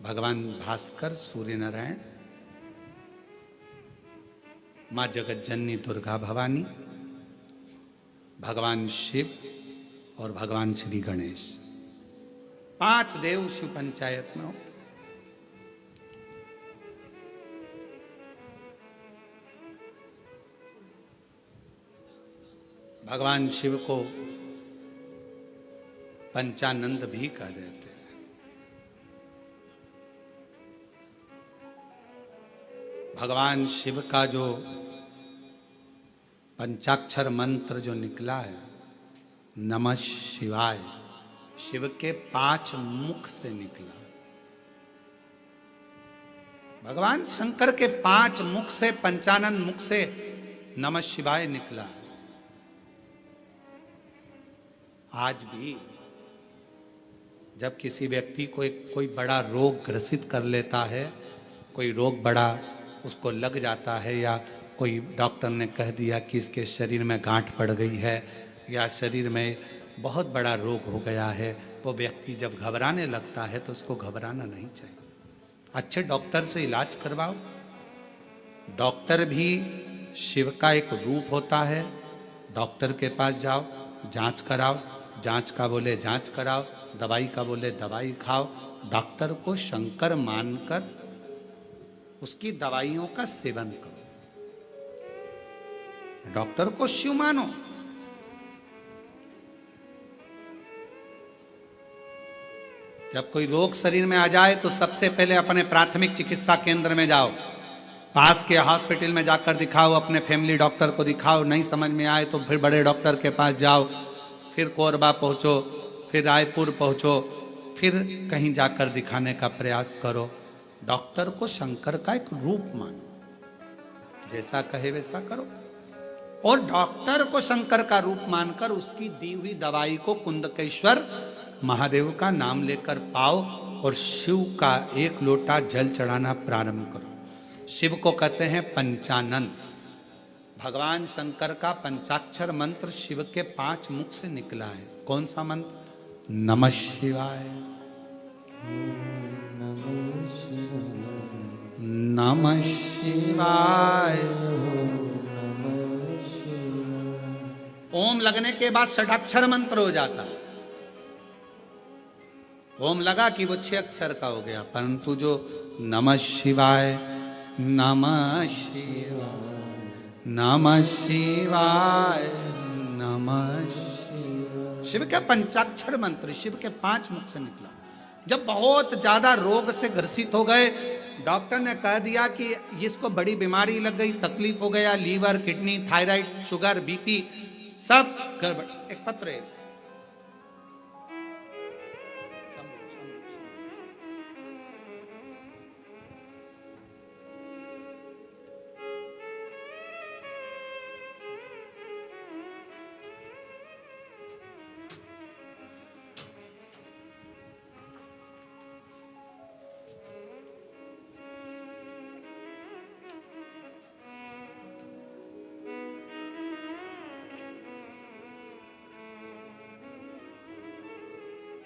भगवान भास्कर, सूर्य नारायण, मां जगत जननी दुर्गा भवानी, भगवान शिव और भगवान श्री गणेश। 5 देव शिव पंचायत में होते। भगवान शिव को पंचानंद भी कह देते हैं। भगवान शिव का जो पंचाक्षर मंत्र जो निकला है, नमः शिवाय, शिव के 5 मुख से निकला। भगवान शंकर के 5 मुख से, पंचानंद मुख से नमः शिवाय निकला। आज भी जब किसी व्यक्ति को कोई बड़ा रोग ग्रसित कर लेता है, कोई रोग बड़ा उसको लग जाता है, या कोई डॉक्टर ने कह दिया कि इसके शरीर में गांठ पड़ गई है या शरीर में बहुत बड़ा रोग हो गया है, वो व्यक्ति जब घबराने लगता है तो उसको घबराना नहीं चाहिए। अच्छे डॉक्टर से इलाज करवाओ। डॉक्टर भी शिव का एक रूप होता है। डॉक्टर के पास जाओ, जांच कराओ, जांच का बोले जांच कराओ, दवाई का बोले दवाई खाओ। डॉक्टर को शंकर मानकर उसकी दवाइयों का सेवन करो। डॉक्टर को शिव मानो। जब कोई रोग शरीर में आ जाए तो सबसे पहले अपने प्राथमिक चिकित्सा केंद्र में जाओ, पास के हॉस्पिटल में जाकर दिखाओ, अपने फैमिली डॉक्टर को दिखाओ, नहीं समझ में आए तो फिर बड़े डॉक्टर के पास जाओ, फिर कोरबा पहुंचो, फिर रायपुर पहुंचो, फिर कहीं जाकर दिखाने का प्रयास करो। डॉक्टर को शंकर का एक रूप मानो, जैसा कहे वैसा करो। और डॉक्टर को शंकर का रूप मानकर उसकी दी हुई दवाई को कुंदकेश्वर महादेव का नाम लेकर पाओ और शिव का एक लोटा जल चढ़ाना प्रारंभ करो। शिव को कहते हैं पंचानन। भगवान शंकर का पंचाक्षर मंत्र शिव के 5 मुख से निकला है। कौन सा मंत्र? नमः शिवाय, नमः शिवाय। ओम लगने के बाद षडाक्षर मंत्र हो जाता है। ओम लगा कि वो 6 अक्षर का हो गया, परंतु जो नमः शिवाय, नमः शिवाय, नमः शिवाय, नमः शिवाय, शिव के पंचाक्षर मंत्र शिव के 5 मुख से निकला। जब बहुत ज्यादा रोग से ग्रसित हो गए, डॉक्टर ने कह दिया कि इसको बड़ी बीमारी लग गई, तकलीफ हो गया, liver, kidney, thyroid, sugar, BP सब गड़बड़। एक पत्र है,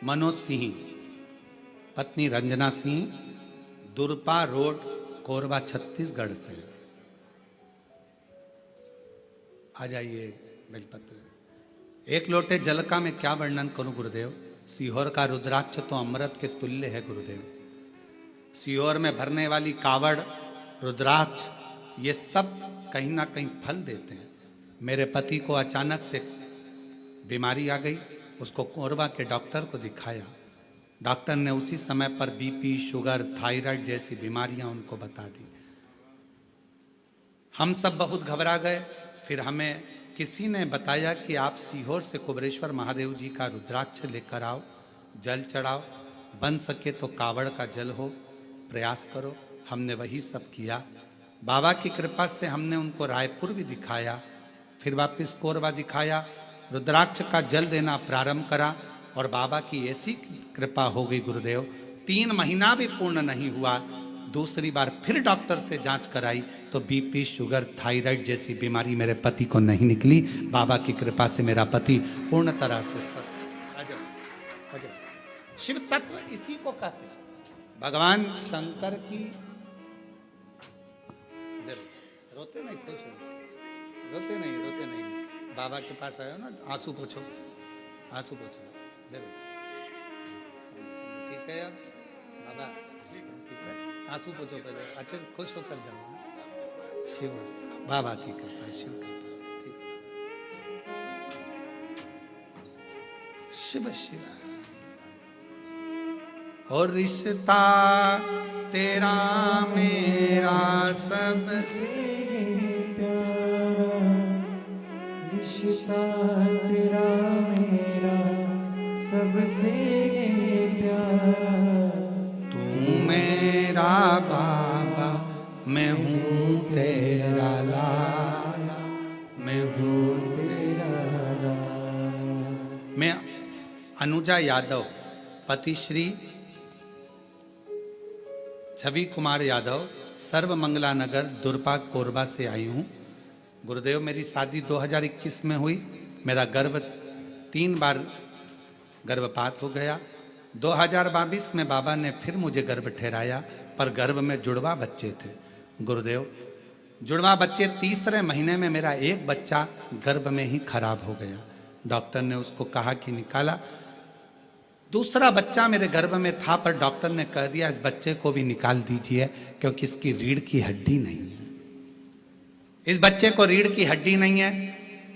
मनोज सिंह, पत्नी रंजना सिंह, दुरपा रोड, कोरबा, छत्तीसगढ़ से। आ जाइए बेलपत्र। एक लोटे जल का मैं क्या वर्णन करूं गुरुदेव। सीहोर का रुद्राक्ष तो अमृत के तुल्य है गुरुदेव। सीहोर में भरने वाली कावड़, रुद्राक्ष, ये सब कहीं ना कहीं फल देते हैं। मेरे पति को अचानक से बीमारी आ गई, उसको कोरबा के डॉक्टर को दिखाया। डॉक्टर ने उसी समय पर बीपी, शुगर, थायराइड जैसी बीमारियां उनको बता दी। हम सब बहुत घबरा गए। फिर हमें किसी ने बताया कि आप सीहोर से कुबरेश्वर महादेव जी का रुद्राक्ष लेकर आओ, जल चढ़ाओ, बन सके तो कावड़ का जल हो, प्रयास करो। हमने वही सब किया। बाबा की कृपा से हमने उनको रायपुर भी दिखाया, फिर वापस कोरबा दिखाया, रुद्राक्ष का जल देना प्रारंभ करा और बाबा की ऐसी कृपा हो गई गुरुदेव, 3 महीना भी पूर्ण नहीं हुआ, दूसरी बार फिर डॉक्टर से जांच कराई तो बीपी, शुगर, थायराइड जैसी बीमारी मेरे पति को नहीं निकली। बाबा की कृपा से मेरा पति पूर्ण तरह से स्वस्थ। आ जाओ। शिव तत्व इसी को कहते हैं। भगवान शंकर की रोते नहीं, खुश हो, रोते नहीं। बाबा के पास आयो ना, आंसू पूछो, आंसू पूछो, जरूर। ठीक है अब बाबा, ठीक है, आंसू पूछो पहले, अच्छे खुश होकर जाओ। शिव बाबा की कृपा, शिव कृपा, ठीक। शिव शिव और रिश्ता तेरा मेरा सबसे प्यारा, रिश्ता तेरा मेरा सबसे प्यारा। तू मेरा बाबा, मैं हूँ तेरा लाला, मैं हूँ तेरा लाला। मैं अनुजा यादव, पति श्री छवि कुमार यादव, सर्व मंगला नगर, दुर्पा, कोरबा से आई हूँ। गुरुदेव, मेरी शादी 2021 में हुई। मेरा गर्भ 3 बार गर्भपात हो गया। 2022 में बाबा ने फिर मुझे गर्भ ठहराया, पर गर्भ में जुड़वा बच्चे थे। गुरुदेव, जुड़वा बच्चे, तीसरे महीने में मेरा एक बच्चा गर्भ में ही खराब हो गया। डॉक्टर ने उसको कहा कि निकाला। दूसरा बच्चा मेरे गर्भ में था, पर डॉक्टर ने कह दिया इस बच्चे को भी निकाल दीजिए, क्योंकि इसकी रीढ़ की हड्डी नहीं है। इस बच्चे को रीढ़ की हड्डी नहीं है,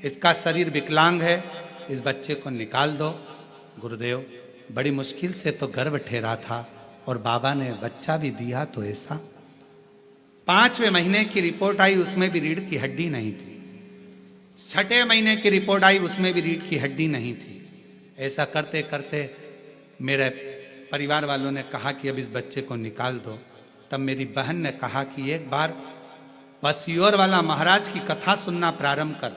इसका शरीर विकलांग है, इस बच्चे को निकाल दो। गुरुदेव, बड़ी मुश्किल से तो गर्भ ठहरा था और बाबा ने बच्चा भी दिया तो ऐसा। 5वें महीने की रिपोर्ट आई, उसमें भी रीढ़ की हड्डी नहीं थी। 6ठे महीने की रिपोर्ट आई, उसमें भी रीढ़ की हड्डी नहीं थी। ऐसा करते करते मेरे परिवार वालों ने कहा कि अब इस बच्चे को निकाल दो। तब मेरी बहन ने कहा कि एक बार पसियोर वाला महाराज की कथा सुनना प्रारंभ कर,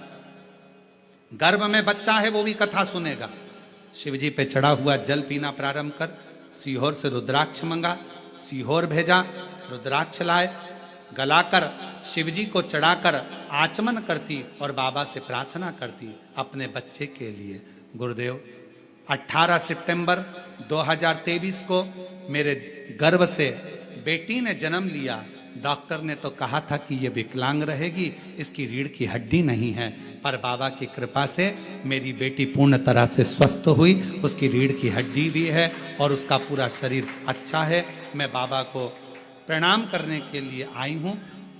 गर्भ में बच्चा है वो भी कथा सुनेगा। शिवजी पे चढ़ा हुआ जल पीना प्रारंभ कर। सीहोर से रुद्राक्ष मंगा, सीहोर भेजा, रुद्राक्ष लाए, गलाकर शिवजी को चढ़ाकर आचमन करती और बाबा से प्रार्थना करती अपने बच्चे के लिए। गुरुदेव 18 सितंबर 2023 को मेरे गर्भ से बेटी ने जन्म लिया। डॉक्टर ने तो कहा था कि ये विकलांग रहेगी, इसकी रीढ़ की हड्डी नहीं है, पर बाबा की कृपा से मेरी बेटी पूर्ण तरह से स्वस्थ हुई। उसकी रीढ़ की हड्डी भी है और उसका पूरा शरीर अच्छा है। मैं बाबा को प्रणाम करने के लिए आई हूँ।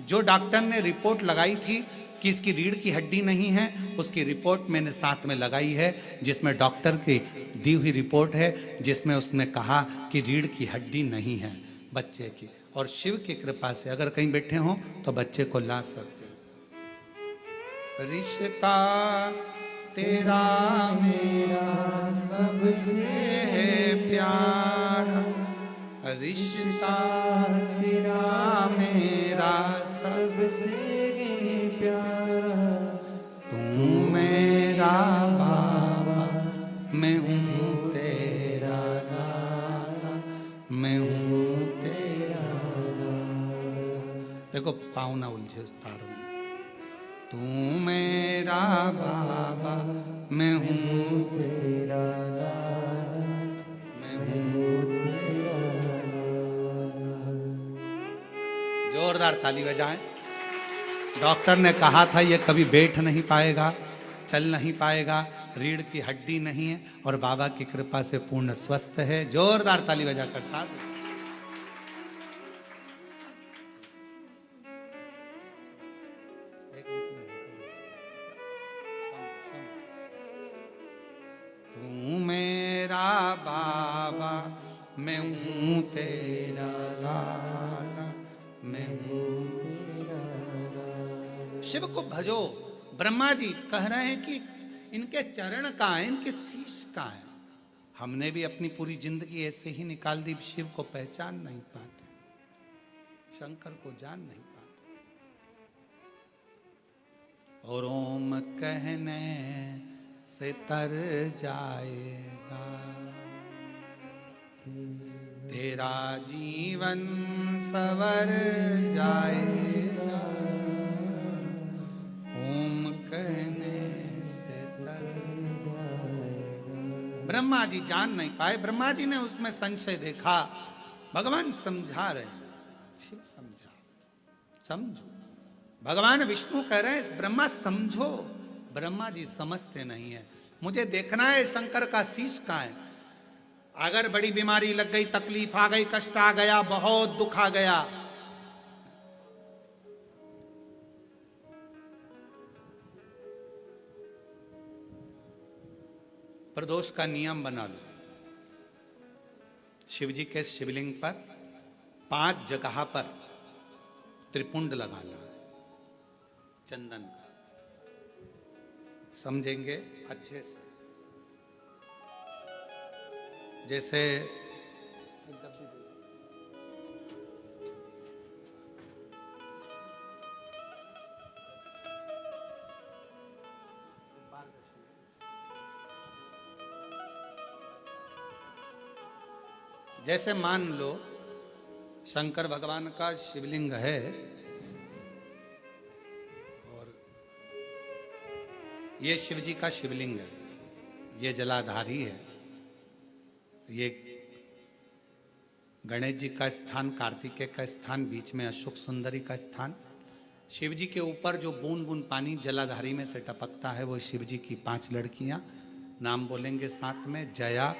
जो डॉक्टर ने रिपोर्ट लगाई थी कि इसकी रीढ़ की हड्डी नहीं है, उसकी रिपोर्ट मैंने साथ में लगाई है, जिसमें डॉक्टर की दी हुई रिपोर्ट है, जिसमें उसने कहा कि रीढ़ की हड्डी नहीं है बच्चे की। और शिव की कृपा से अगर कहीं बैठे हों तो बच्चे को ला सकते हैं। रिश्ता तेरा मेरा सबसे है प्यारा, रिश्ता तेरा मेरा सबसे प्यारा, तू मेरा बाबा, मैं हूँ तेरा लाला, मैं हूँ तेरा लाला। देखो पाँव ना उलझे उस तार में। तू मेरा बाबा, मैं हूँ तेरा लाला, मैं हूँ। जोरदार ताली बजाएं। डॉक्टर ने कहा था ये कभी बैठ नहीं पाएगा, चल नहीं पाएगा, रीढ़ की हड्डी नहीं है, और बाबा की कृपा से पूर्ण स्वस्थ है। जोरदार ताली बजाकर साथ। तू मेरा बाबा, मैं हूँ तेरा लाला, मैं हूँ। शिव को भजो। ब्रह्मा जी कह रहे हैं कि इनके चरण कहाँ है, इनके शीश कहाँ है। हमने भी अपनी पूरी जिंदगी ऐसे ही निकाल दी, शिव को पहचान नहीं पाते, शंकर को जान नहीं पाते। और ओम कहने से तर जाएगा तेरा जीवन सवर जाएगा, ओम कहने से तर जाएगा। ब्रह्मा जी जान नहीं पाए, ब्रह्मा जी ने उसमें संशय देखा। भगवान समझा रहे हैं, शिव समझा, समझो। भगवान विष्णु कह रहे हैं ब्रह्मा समझो। ब्रह्मा जी समझते नहीं है। मुझे देखना है शंकर का शीश कहाँ है। अगर बड़ी बीमारी लग गई, तकलीफ आ गई, कष्ट आ गया, बहुत दुख आ गया, प्रदोष का नियम बना लो। शिव जी के शिवलिंग पर 5 जगह पर त्रिपुंड लगाना चंदन का। समझेंगे अच्छे से। जैसे जैसे मान लो शंकर भगवान का शिवलिंग है और ये शिव जी का शिवलिंग है, ये जलाधारी है, ये गणेश जी का स्थान, कार्तिकेय का स्थान, बीच में अशोक सुंदरी का स्थान। शिव जी के ऊपर जो बूंद बूंद पानी जलाधारी में से टपकता है वो शिव जी की 5 लड़कियां। नाम बोलेंगे साथ में, जया,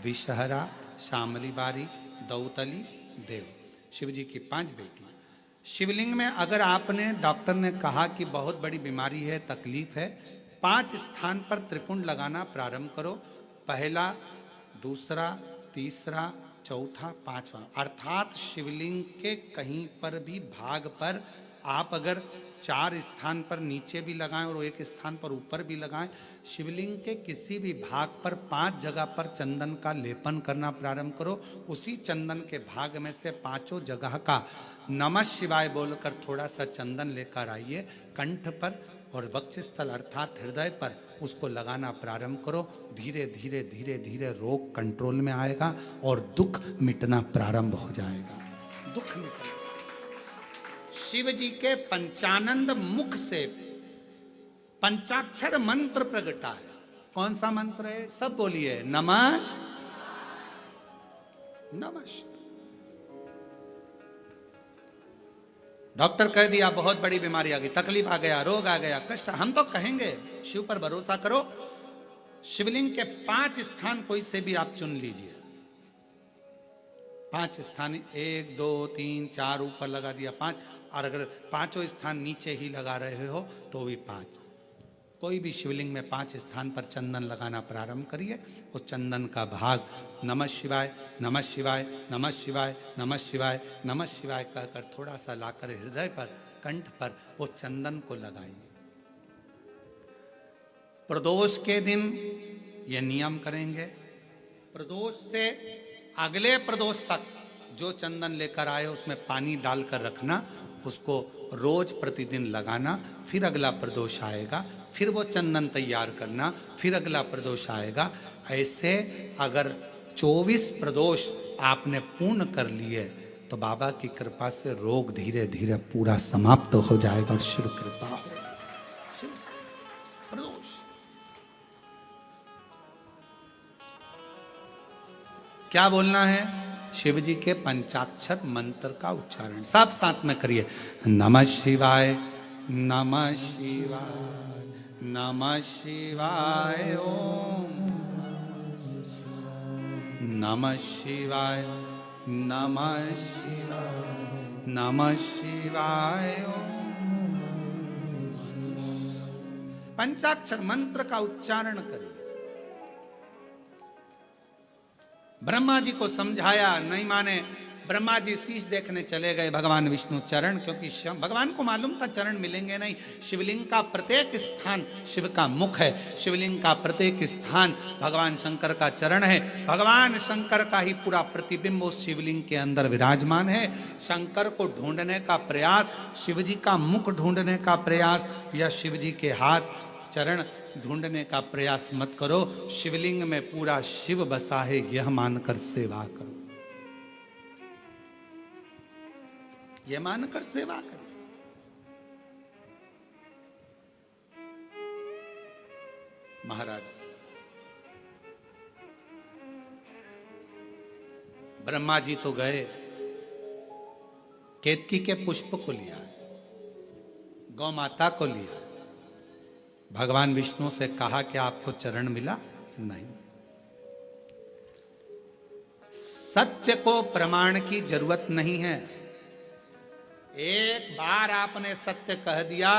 विषहरा, शामली बारी, दौतली, देव। शिव जी की 5 बेटियां। शिवलिंग में अगर आपने, डॉक्टर ने कहा कि बहुत बड़ी बीमारी है, तकलीफ है, 5 स्थान पर त्रिपुंड लगाना प्रारंभ करो। पहला, दूसरा, तीसरा, चौथा, पांचवा, अर्थात शिवलिंग के कहीं पर भी भाग पर आप अगर 4 स्थान पर नीचे भी लगाएं और एक स्थान पर ऊपर भी लगाएं, शिवलिंग के किसी भी भाग पर 5 जगह पर चंदन का लेपन करना प्रारंभ करो। उसी चंदन के भाग में से 5 जगह का नमः शिवाय बोलकर थोड़ा सा चंदन लेकर आइए कंठ पर और वक्षस्थल अर्थात हृदय पर उसको लगाना प्रारंभ करो। धीरे धीरे धीरे धीरे रोग कंट्रोल में आएगा और दुख मिटना प्रारंभ हो जाएगा। दुख मिटेगा। शिव जी के पंचानंद मुख से पंचाक्षर मंत्र प्रगटा है। कौन सा मंत्र है? सब बोलिए, नमः नमः। डॉक्टर कह दिया बहुत बड़ी बीमारी आ गई, तकलीफ आ गया, रोग आ गया, कष्ट, हम तो कहेंगे शिव पर भरोसा करो। शिवलिंग के 5 स्थान कोई से भी आप चुन लीजिए। 5 स्थान, 1 2 3 4 ऊपर लगा दिया 5, और अगर 5 स्थान नीचे ही लगा रहे हो तो भी 5। कोई भी शिवलिंग में 5 स्थान पर चंदन लगाना प्रारंभ करिए। उस चंदन का भाग नमः शिवाय नमः शिवाय नमः शिवाय नमः शिवाय नमः शिवाय कहकर थोड़ा सा लाकर हृदय पर, कंठ पर वो चंदन को लगाइए। प्रदोष के दिन ये नियम करेंगे। प्रदोष से अगले प्रदोष तक जो चंदन लेकर आए उसमें पानी डालकर रखना, उसको रोज प्रतिदिन लगाना। फिर अगला प्रदोष आएगा, फिर वो चंदन तैयार करना, फिर अगला प्रदोष आएगा। ऐसे अगर 24 प्रदोष आपने पूर्ण कर लिए तो बाबा की कृपा से रोग धीरे धीरे पूरा समाप्त हो जाएगा और शिव कृपा हो। प्रदोष क्या बोलना है? शिव जी के पंचाक्षर मंत्र का उच्चारण सब साथ में करिए। नमः शिवाय नमः शिवाय नमः शिवाय ओम नमः शिवाय नमः शिवाय नमः शिवाय ओम। पंचाक्षर मंत्र का उच्चारण करिए। ब्रह्मा जी को समझाया, नहीं माने। ब्रह्मा जी शीश देखने चले गए, भगवान विष्णु चरण, क्योंकि भगवान को मालूम था चरण मिलेंगे नहीं। शिवलिंग का प्रत्येक स्थान शिव का मुख है, शिवलिंग का प्रत्येक स्थान भगवान शंकर का चरण है। भगवान शंकर का ही पूरा प्रतिबिंब उस शिवलिंग के अंदर विराजमान है। शंकर को ढूंढने का प्रयास, शिव जी का मुख ढूंढने का प्रयास या शिव जी के हाथ चरण ढूंढने का प्रयास मत करो। शिवलिंग में पूरा शिव बसा है यह मानकर सेवा करो, यह मानकर सेवा करो। महाराज ब्रह्मा जी तो गए, केतकी के पुष्प को लिया, गौ माता को लिया। भगवान विष्णु से कहा कि आपको चरण मिला? नहीं। सत्य को प्रमाण की जरूरत नहीं है। एक बार आपने सत्य कह दिया,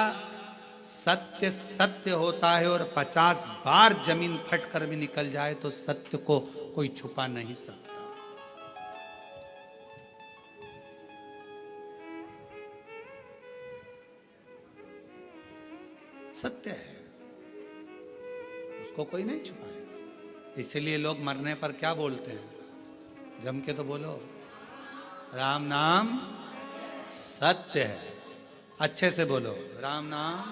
सत्य सत्य होता है, और 50 बार जमीन फटकर भी निकल जाए तो सत्य को कोई छुपा नहीं सकता। सत्य है, उसको कोई नहीं छुपाएगा। इसलिए लोग मरने पर क्या बोलते हैं? जम के तो बोलो, राम नाम सत्य है। अच्छे से बोलो, राम नाम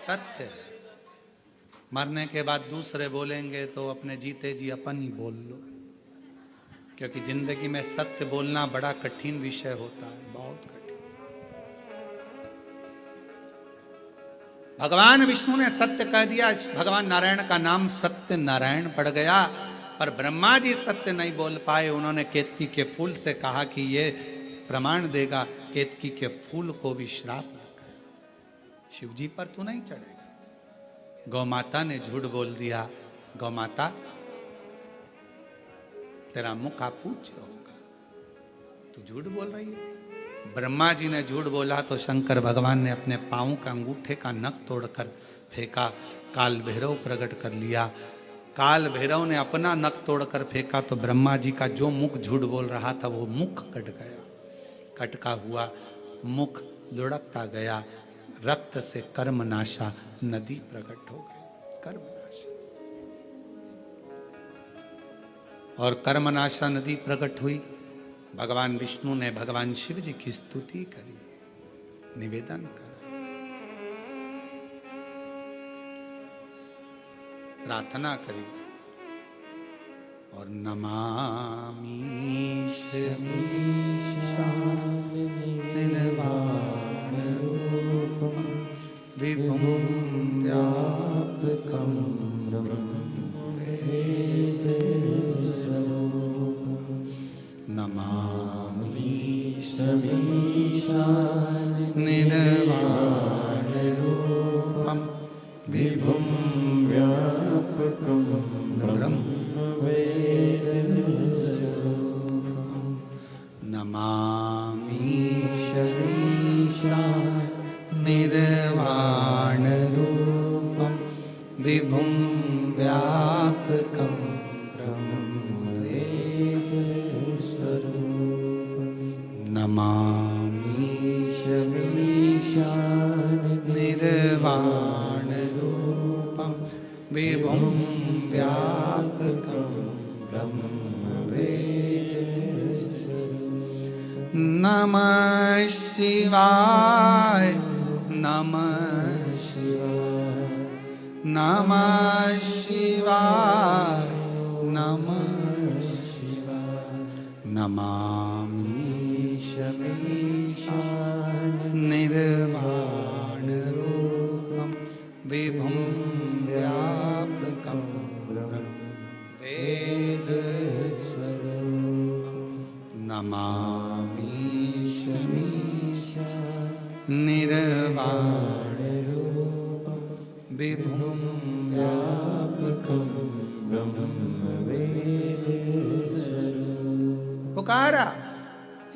सत्य है। मरने के बाद दूसरे बोलेंगे तो अपने जीते जी अपन ही बोल लो, क्योंकि जिंदगी में सत्य बोलना बड़ा कठिन विषय होता है, बहुत कठिन। भगवान विष्णु ने सत्य कह दिया, भगवान नारायण का नाम सत्य नारायण पड़ गया। पर ब्रह्मा जी सत्य नहीं बोल पाए। उन्होंने केतकी के फूल से कहा कि ये प्रमाण देगा, केतकी के फूल को भी श्राप लगा, शिव जी पर तू नहीं चढ़ेगा। गौ माता ने झूठ बोल दिया। गौ माता तेरा मुख पूज्य होगा, तू झूठ बोल रही है। ब्रह्मा जी ने झूठ बोला तो शंकर भगवान ने अपने पांव का अंगूठे का नख तोड़कर फेंका, काल भैरव प्रकट कर लिया। काल भैरव ने अपना नख तोड़कर फेंका तो ब्रह्मा जी का जो मुख झूठ बोल रहा था वो मुख कट गया। कटका हुआ मुख लुढ़कता गया। रक्त से कर्मनाशा नदी प्रकट हो गई। कर्मनाशा और कर्मनाशा नदी प्रकट हुई। भगवान विष्णु ने भगवान शिव जी की स्तुति करी, निवेदन करा, प्रार्थना करी और नमामि विभुं व्यापकं नमामि निर्वाणरूपं विभुं व्यापकं ब्रह्मवेदस्वरूपं नमामि निर्वाणरूपं विभुं व्यापकं ब्रह्मवेदस्वरूपं नमामि निर्वाणरूपं विभुं व्यापकं ब्रह्मवेदस्वरूपं नमः शिवाय नमः शिवाय नमः शिवाय नमः शिवाय नमामि निर्वाणरूपं विभुं व्यापकं ब्रह्मवेदस्वरूपं नमामि निर्वाणरूपं विभुं व्यापकं ब्रह्मवेदस्वरूपं। पुकारा,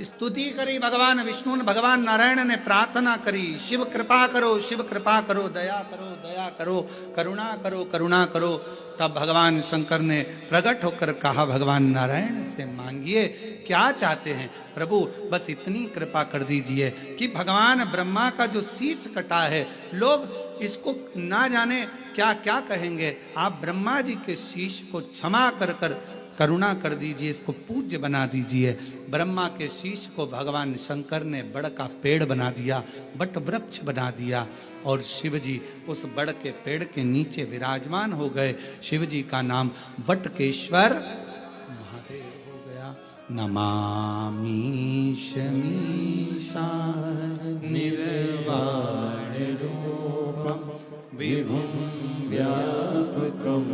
स्तुति करी भगवान विष्णु ने, भगवान नारायण ने प्रार्थना करी, शिव कृपा करो, शिव कृपा करो, दया करो, दया करो, करुणा करो, करुणा करो। तब भगवान शंकर ने प्रकट होकर कहा, भगवान नारायण से मांगिए, क्या चाहते हैं प्रभु, बस इतनी कृपा कर दीजिए कि भगवान ब्रह्मा का जो शीश कटा है, लोग इसको ना जाने क्या क्या कहेंगे, आप ब्रह्मा जी के शीश को क्षमा कर कर करुणा कर दीजिए, इसको पूज्य बना दीजिए। ब्रह्मा के शीश को भगवान शंकर ने बड़ का पेड़ बना दिया, बट वृक्ष बना दिया और शिव जी उस बड़ के पेड़ के नीचे विराजमान हो गए। शिव जी का नाम वटकेश्वर महादेव हो गया। नमामि शमीशान निर्वाण रूपम विभुं व्यापकं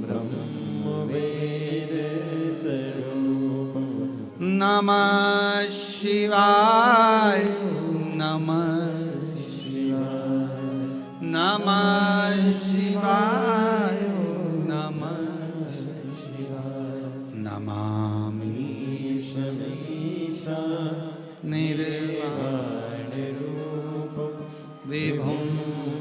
ब्रह्मवेदस्वरूपं नमः शिवाय नमः शिवाय नमः शिवाय नमः शिवाय नमामि निर्वाण रूपं विभुं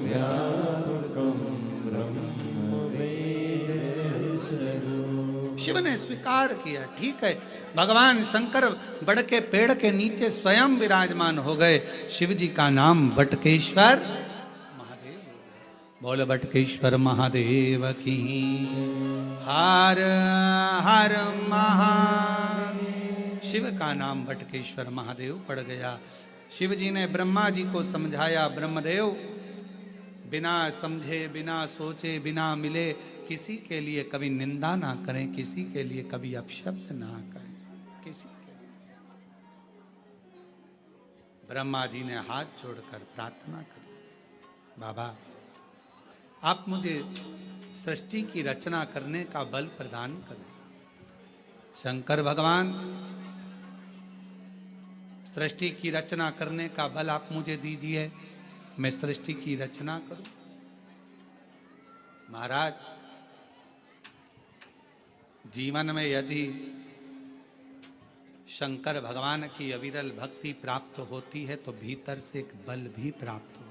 व्यापकं ब्रह्मवेदस्वरूपं। शिव ने स्वीकार किया, ठीक है, भगवान शंकर बड़ के पेड़ के नीचे स्वयं विराजमान हो गए। शिव जी का नाम वटकेश्वर महादेव। बोल वटकेश्वर महादेव की। हर हर महादेव। शिव का नाम वटकेश्वर महादेव पड़ गया। शिव जी ने ब्रह्मा जी को समझाया, ब्रह्मदेव बिना समझे, बिना सोचे, बिना मिले किसी के लिए कभी निंदा ना करें, किसी के लिए कभी अपशब्द ना करें, किसी के लिए। ब्रह्मा जी ने हाथ जोड़कर प्रार्थना करी, बाबा आप मुझे सृष्टि की रचना करने का बल प्रदान करें। शंकर भगवान, सृष्टि की रचना करने का बल आप मुझे दीजिए, मैं सृष्टि की रचना करूं। महाराज, जीवन में यदि शंकर भगवान की अविरल भक्ति प्राप्त होती है तो भीतर से एक बल भी प्राप्त होता है,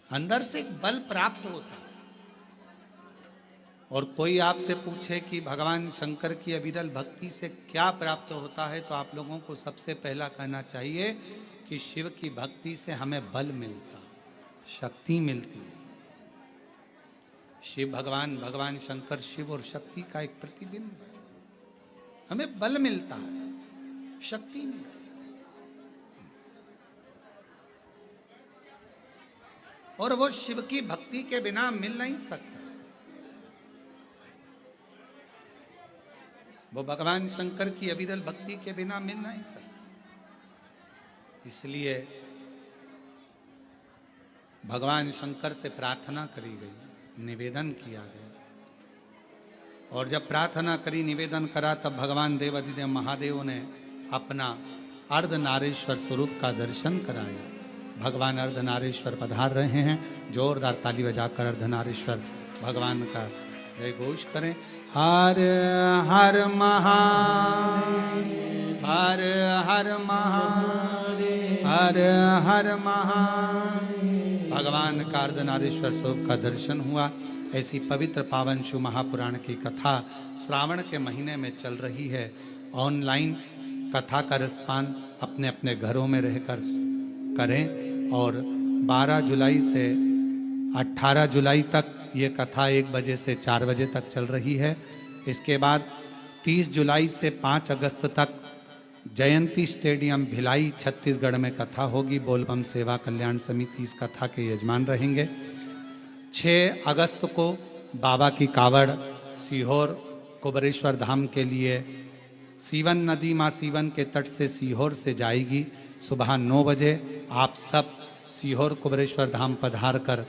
अंदर से एक बल प्राप्त होता है। और कोई आपसे पूछे कि भगवान शंकर की अविरल भक्ति से क्या प्राप्त होता है, तो आप लोगों को सबसे पहला कहना चाहिए कि शिव की भक्ति से हमें बल मिलता, शक्ति मिलती है। शिव भगवान, भगवान शंकर शिव और शक्ति का एक प्रतिबिंब है। हमें बल मिलता है, शक्ति मिलती है। और वो शिव की भक्ति के बिना मिल नहीं सकता। वो भगवान शंकर की अविरल भक्ति के बिना मिल नहीं सकता। इसलिए भगवान शंकर से प्रार्थना करी गई, निवेदन किया गया। और जब प्रार्थना करी, निवेदन करा, तब भगवान देवाधिदेव महादेव ने अपना अर्धनारीश्वर स्वरूप का दर्शन कराया। भगवान अर्धनारीश्वर पधार रहे हैं। जोरदार ताली बजाकर अर्धनारीश्वर भगवान का जय घोष करें। हर हर महादेव, हर हर महादेव, हर हर महादेव। भगवान का अर्धनारीश्वर स्वरूप का दर्शन हुआ। ऐसी पवित्र पावन शिव महापुराण की कथा श्रावण के महीने में चल रही है। ऑनलाइन कथा का रसपान अपने अपने घरों में रहकर करें। और 12 जुलाई से 18 जुलाई तक ये कथा 1 बजे से 4 बजे तक चल रही है। इसके बाद 30 जुलाई से 5 अगस्त तक जयंती स्टेडियम भिलाई छत्तीसगढ़ में कथा होगी। बोलबम सेवा कल्याण समिति इस कथा के यजमान रहेंगे। 6 अगस्त को बाबा की कावड़ सीहोर कुबरेश्वर धाम के लिए सीवन नदी माँ सीवन के तट से सीहोर से जाएगी। सुबह 9 बजे आप सब सीहोर कुबरेश्वर धाम पधार कर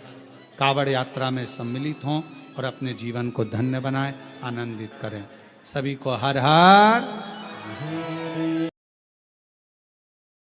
कावड़ यात्रा में सम्मिलित हों और अपने जीवन को धन्य बनाएं, आनंदित करें। सभी को हर हर